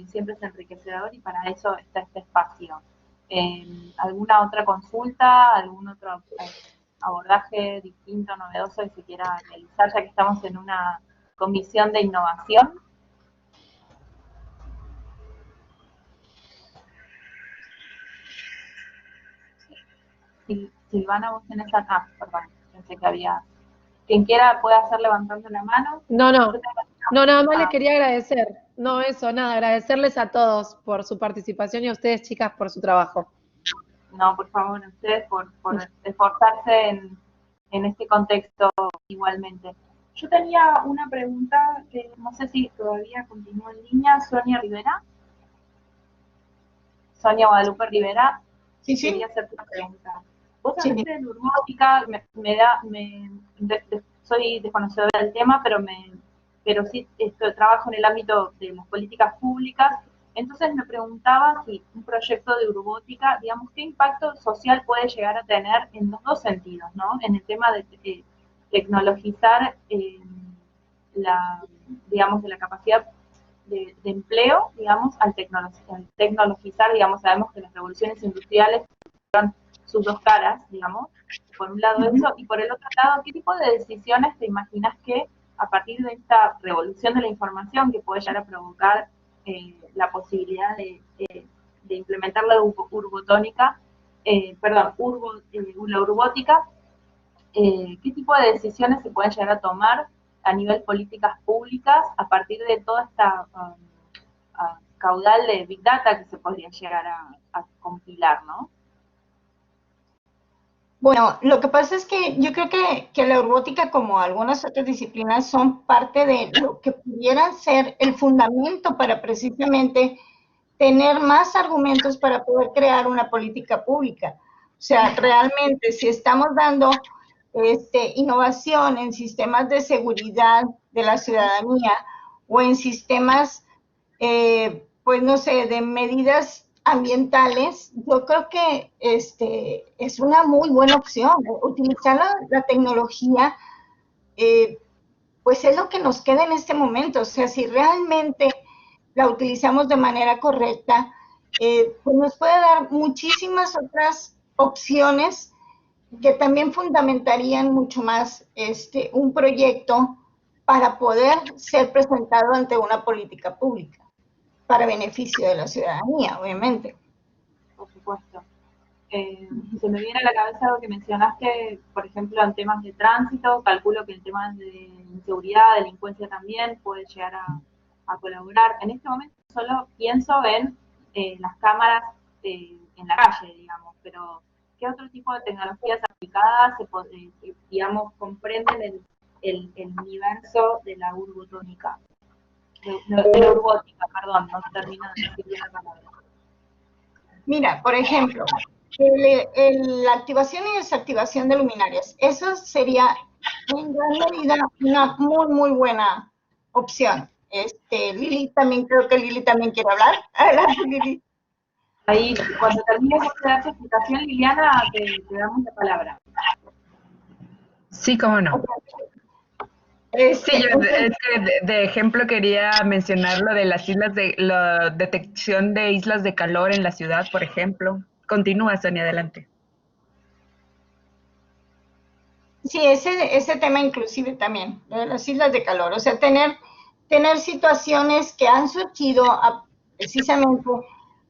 Siempre es enriquecedor y para eso está este espacio. ¿Alguna otra consulta, algún otro abordaje distinto, novedoso que se quiera realizar, ya que estamos en una comisión de innovación? Silvana, vos tenés acá, perdón, pensé que había... Quien quiera puede hacer levantando la mano. No, nada más les quería agradecer. No, eso, nada, agradecerles a todos por su participación y a ustedes, chicas, por su trabajo. No, por favor, a ustedes por esforzarse en este contexto igualmente. Yo tenía una pregunta que no sé si todavía continúa en línea. Sonia Rivera. Sonia Guadalupe Rivera. Sí. Quería hacerte una pregunta. Vos hablaste de urbótica, soy desconocedora del tema, pero sí trabajo en el ámbito de las políticas públicas. Entonces me preguntaba si un proyecto de urbótica, digamos, ¿qué impacto social puede llegar a tener en los dos sentidos, ¿no? En el tema de tecnologizar digamos, de la capacidad de empleo, digamos, al tecnologizar, digamos, sabemos que las revoluciones industriales son sus dos caras, digamos, por un lado eso, y por el otro lado, ¿qué tipo de decisiones te imaginas que a partir de esta revolución de la información que puede llegar a provocar la posibilidad de implementar la urbotónica, la urbótica, qué tipo de decisiones se pueden llegar a tomar a nivel políticas públicas a partir de toda esta caudal de Big Data que se podría llegar a compilar, ¿no? Bueno, lo que pasa es que yo creo que la urbótica, como algunas otras disciplinas, son parte de lo que pudiera ser el fundamento para precisamente tener más argumentos para poder crear una política pública. O sea, realmente, si estamos dando innovación en sistemas de seguridad de la ciudadanía o en sistemas, pues no sé, de medidas ambientales, yo creo que es una muy buena opción. Utilizar la tecnología, pues es lo que nos queda en este momento. O sea, si realmente la utilizamos de manera correcta, pues nos puede dar muchísimas otras opciones que también fundamentarían mucho más un proyecto para poder ser presentado ante una política pública, para beneficio de la ciudadanía, obviamente. Por supuesto. Se me viene a la cabeza algo que mencionaste, por ejemplo, en temas de tránsito. Calculo que en temas de inseguridad, delincuencia también puede llegar a colaborar. En este momento solo pienso en las cámaras en la calle, digamos, pero ¿qué otro tipo de tecnologías aplicadas digamos, comprenden el universo de la urbotónica? De la urbótica, perdón, no termino de decir bien la palabra. Mira, por ejemplo, la activación y desactivación de luminarias. Eso sería en gran medida una muy buena opción. Lili también, creo que Lili también quiere hablar. Adelante, Lili. Ahí, cuando termines de dar tu explicación, Liliana, te damos la palabra. Sí, cómo no. Sí, yo es que de ejemplo quería mencionar lo de las islas la detección de islas de calor en la ciudad, por ejemplo. Continúa, Sonia, adelante. Sí, ese tema inclusive también, lo de las islas de calor, o sea, tener situaciones que han surgido precisamente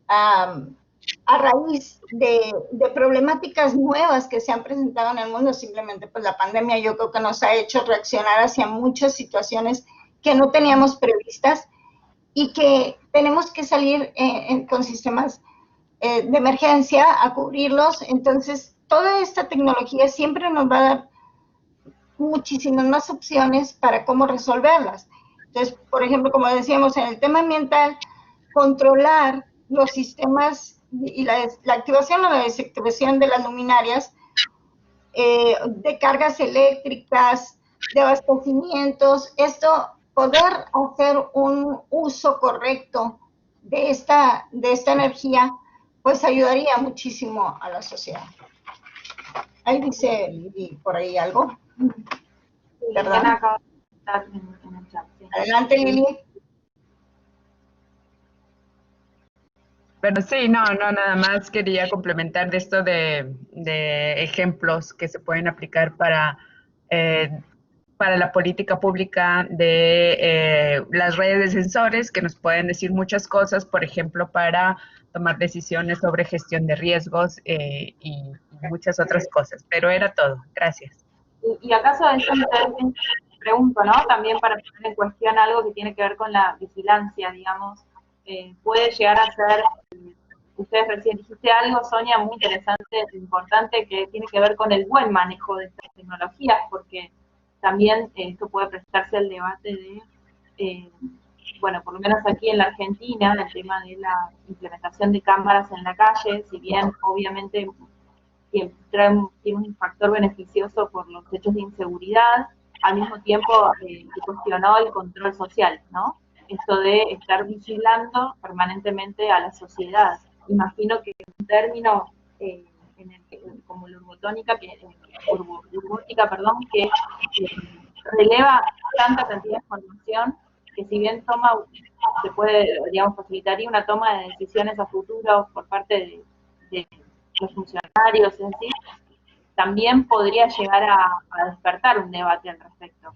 a raíz de problemáticas nuevas que se han presentado en el mundo. Simplemente pues la pandemia yo creo que nos ha hecho reaccionar hacia muchas situaciones que no teníamos previstas y que tenemos que salir con sistemas de emergencia a cubrirlos. Entonces, toda esta tecnología siempre nos va a dar muchísimas más opciones para cómo resolverlas. Entonces, por ejemplo, como decíamos, en el tema ambiental, controlar los sistemas y la activación o la desactivación de las luminarias, de cargas eléctricas, de abastecimientos, esto, poder hacer un uso correcto de esta energía, pues ayudaría muchísimo a la sociedad. Ahí dice Lili por ahí algo. ¿Verdad? Adelante, Lili. Bueno, sí, no, nada más quería complementar de esto de ejemplos que se pueden aplicar para la política pública de las redes de sensores, que nos pueden decir muchas cosas, por ejemplo, para tomar decisiones sobre gestión de riesgos y muchas otras cosas. Pero era todo. Gracias. ¿Y acaso eso me pregunto, ¿no? También para poner en cuestión algo que tiene que ver con la vigilancia, digamos, puede llegar a ser, ustedes recién dijiste algo, Sonia, muy interesante, importante, que tiene que ver con el buen manejo de estas tecnologías, porque también esto puede prestarse al debate de, bueno, por lo menos aquí en la Argentina, el tema de la implementación de cámaras en la calle, si bien obviamente tiene un factor beneficioso por los hechos de inseguridad, al mismo tiempo se cuestionó el control social, ¿no? Esto de estar vigilando permanentemente a la sociedad. Imagino que un término como la urbótica, que releva tanta cantidad de información que si bien se puede, digamos, facilitaría una toma de decisiones a futuro por parte de los funcionarios en sí, también podría llegar a despertar un debate al respecto.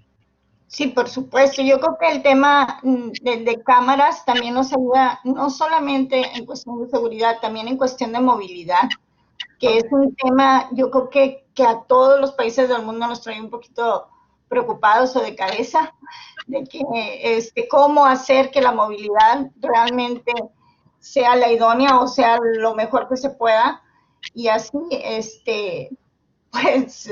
Sí, por supuesto. Yo creo que el tema de cámaras también nos ayuda, no solamente en cuestión de seguridad, también en cuestión de movilidad, que es un tema, yo creo que a todos los países del mundo nos trae un poquito preocupados o de cabeza, de que cómo hacer que la movilidad realmente sea la idónea o sea lo mejor que se pueda, y así pues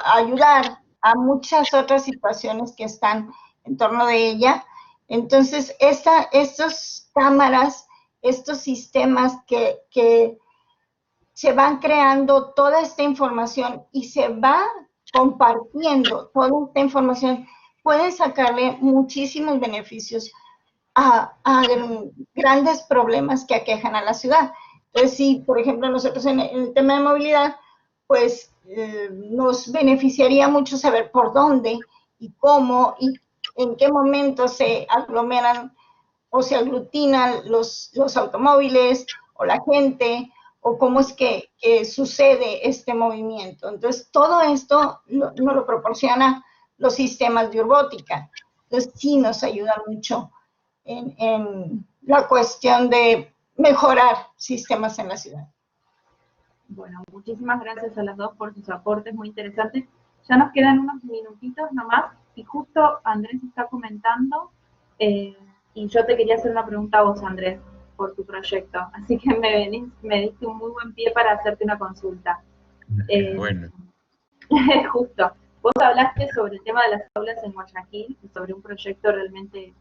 ayudar a muchas otras situaciones que están en torno de ella. Entonces, estas cámaras, estos sistemas que se van creando toda esta información y se va compartiendo toda esta información, pueden sacarle muchísimos beneficios a grandes problemas que aquejan a la ciudad. Entonces, si, por ejemplo, nosotros en el tema de movilidad, pues nos beneficiaría mucho saber por dónde y cómo y en qué momento se aglomeran o se aglutinan los automóviles o la gente, o cómo es que sucede este movimiento. Entonces, todo esto nos lo proporciona los sistemas de urbótica. Entonces, sí nos ayuda mucho en la cuestión de mejorar sistemas en la ciudad. Bueno, muchísimas gracias a las dos por sus aportes muy interesantes. Ya nos quedan unos minutitos nomás, y justo Andrés está comentando, y yo te quería hacer una pregunta a vos, Andrés, por tu proyecto. Así que me diste un muy buen pie para hacerte una consulta. Bueno. Justo. Vos hablaste sobre el tema de las aulas en Guayaquil, y sobre un proyecto realmente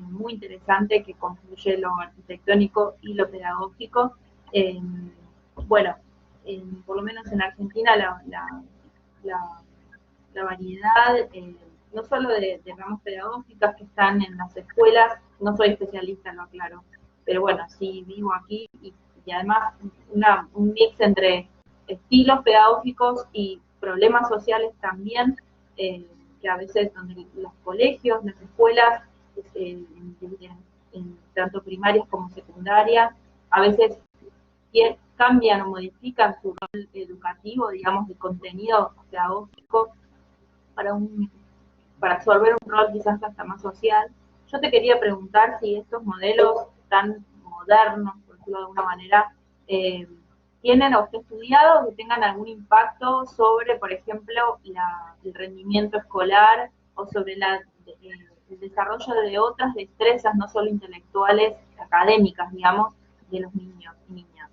muy interesante que confluye lo arquitectónico y lo pedagógico. Bueno, por lo menos en Argentina la variedad, no solo de ramos pedagógicas que están en las escuelas, no soy especialista, lo aclaro, pero bueno, sí vivo aquí, y además un mix entre estilos pedagógicos y problemas sociales también, que a veces donde los colegios, las escuelas, tanto primarias como secundarias, a veces cambian o modifican su rol educativo, digamos, de contenido pedagógico para absorber un rol quizás hasta más social. Yo te quería preguntar si estos modelos tan modernos, por decirlo de alguna manera, tienen o usted estudiado que tengan algún impacto sobre, por ejemplo, el rendimiento escolar o sobre el desarrollo de otras destrezas, no solo intelectuales, académicas, digamos, de los niños y niñas.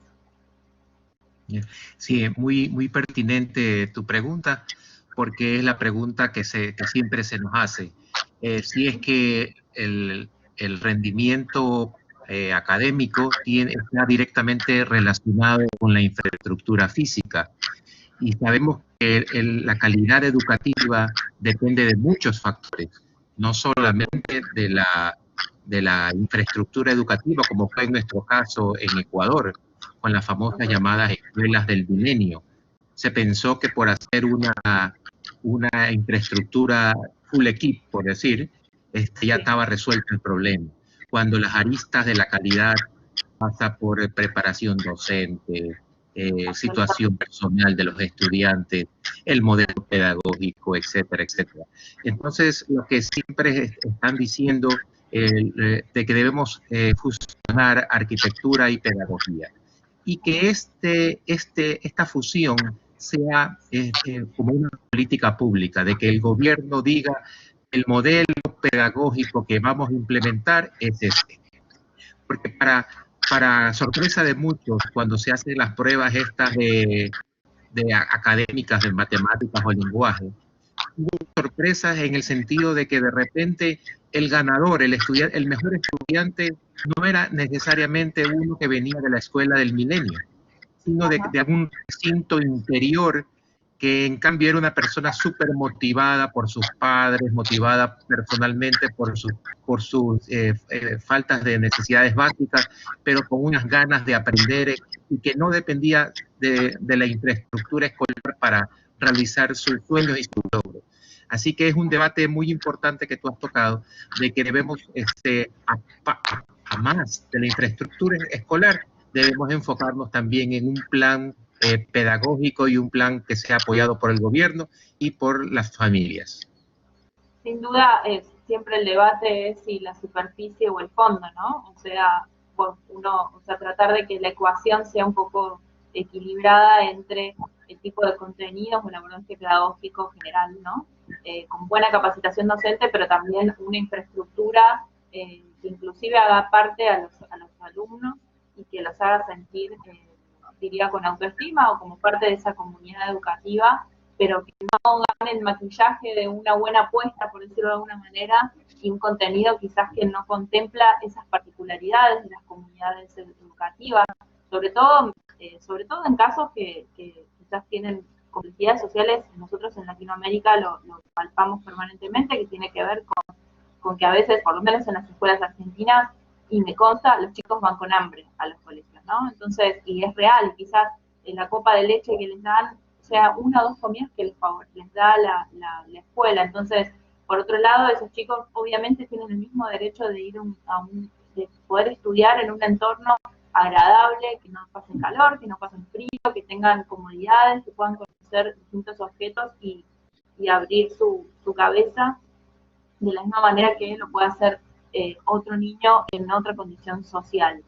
Sí, muy pertinente tu pregunta, porque es la pregunta que siempre se nos hace. Si es que el rendimiento académico está directamente relacionado con la infraestructura física. Y sabemos que la calidad educativa depende de muchos factores, no solamente de la infraestructura educativa, como fue en nuestro caso en Ecuador, con las famosas llamadas escuelas del milenio. Se pensó que por hacer una infraestructura full equip, por decir, ya estaba resuelto el problema. Cuando las aristas de la calidad pasa por preparación docente, situación personal de los estudiantes, el modelo pedagógico, etcétera, etcétera. Entonces, lo que siempre están diciendo de que debemos fusionar arquitectura y pedagogía, y que esta fusión sea como una política pública, de que el gobierno diga el modelo pedagógico que vamos a implementar es este. Porque para sorpresa de muchos, cuando se hacen las pruebas estas de académicas de matemáticas o lenguaje, hubo sorpresas en el sentido de que de repente el ganador, el mejor estudiante, no era necesariamente uno que venía de la escuela del milenio, sino de algún recinto interior que en cambio era una persona súper motivada por sus padres, motivada personalmente por sus faltas de necesidades básicas, pero con unas ganas de aprender y que no dependía de la infraestructura escolar para realizar sus sueños y sus logros. Así que es un debate muy importante que tú has tocado, de que debemos, a más de la infraestructura escolar, debemos enfocarnos también en un plan pedagógico y un plan que sea apoyado por el gobierno y por las familias. Sin duda, siempre el debate es si la superficie o el fondo, ¿no? O sea, tratar de que la ecuación sea un poco equilibrada entre el tipo de contenidos o el abordaje pedagógico general, ¿no? Con buena capacitación docente, pero también una infraestructura que inclusive haga parte a los alumnos y que los haga sentir, diría, con autoestima o como parte de esa comunidad educativa, pero que no gane el maquillaje de una buena apuesta, por decirlo de alguna manera, y un contenido quizás que no contempla esas particularidades de las comunidades educativas, sobre todo en casos que quizás tienen complejidades sociales. Nosotros en Latinoamérica lo palpamos permanentemente, que tiene que ver con que a veces, por lo menos en las escuelas argentinas, y me consta, los chicos van con hambre a los colegios, ¿no? Entonces, y es real, quizás en la copa de leche que les dan, o sea, una o dos comidas que les da la escuela. Entonces, por otro lado, esos chicos obviamente tienen el mismo derecho de ir de poder estudiar en un entorno agradable, que no pasen calor, que no pasen frío, que tengan comodidades, que puedan conocer distintos objetos y abrir su cabeza de la misma manera que lo puede hacer otro niño en otra condición social.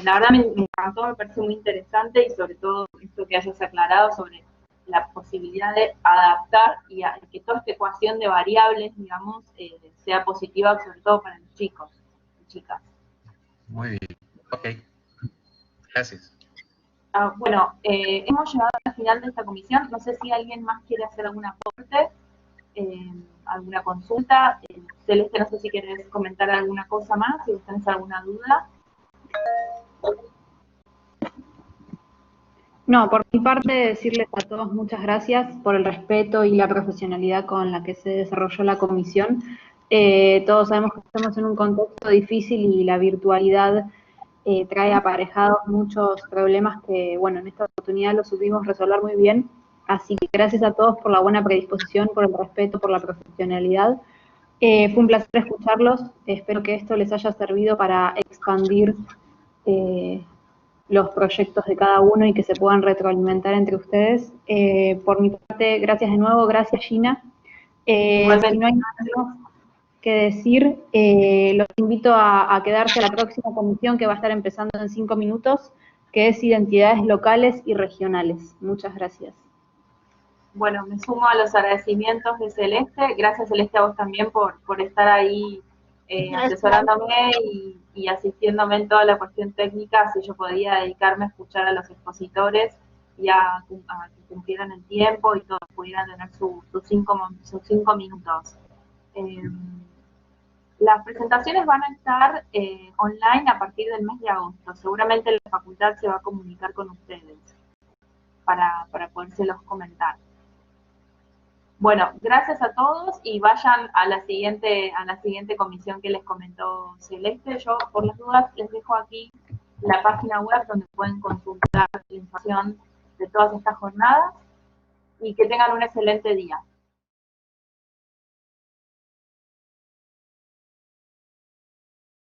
La verdad me encantó, me parece muy interesante, y sobre todo esto que hayas aclarado sobre la posibilidad de adaptar y que toda esta ecuación de variables, digamos, sea positiva, sobre todo para los chicos y chicas. Muy bien, ok. Gracias. Bueno, hemos llegado al final de esta comisión. No sé si alguien más quiere hacer algún aporte, alguna consulta. Celeste, no sé si quieres comentar alguna cosa más, si tenés alguna duda. No, por mi parte, decirles a todos muchas gracias por el respeto y la profesionalidad con la que se desarrolló la comisión. Todos sabemos que estamos en un contexto difícil y la virtualidad trae aparejados muchos problemas que, bueno, en esta oportunidad los supimos resolver muy bien. Así que gracias a todos por la buena predisposición, por el respeto, por la profesionalidad. Fue un placer escucharlos. Espero que esto les haya servido para expandir los proyectos de cada uno y que se puedan retroalimentar entre ustedes. Por mi parte, gracias de nuevo, gracias Gina. Si no hay nada más que decir, los invito a quedarse a la próxima comisión que va a estar empezando en 5 minutos, que es Identidades Locales y Regionales. Muchas gracias. Bueno, me sumo a los agradecimientos de Celeste. Gracias, Celeste, a vos también por estar ahí asesorándome y asistiéndome en toda la cuestión técnica, así yo podía dedicarme a escuchar a los expositores y a que cumplieran el tiempo y todos pudieran tener sus 5 minutos. Las presentaciones van a estar online a partir del mes de agosto. Seguramente la facultad se va a comunicar con ustedes para podérselos comentar. Bueno, gracias a todos y vayan a la siguiente comisión que les comentó Celeste. Yo, por las dudas, les dejo aquí la página web donde pueden consultar la información de todas estas jornadas y que tengan un excelente día.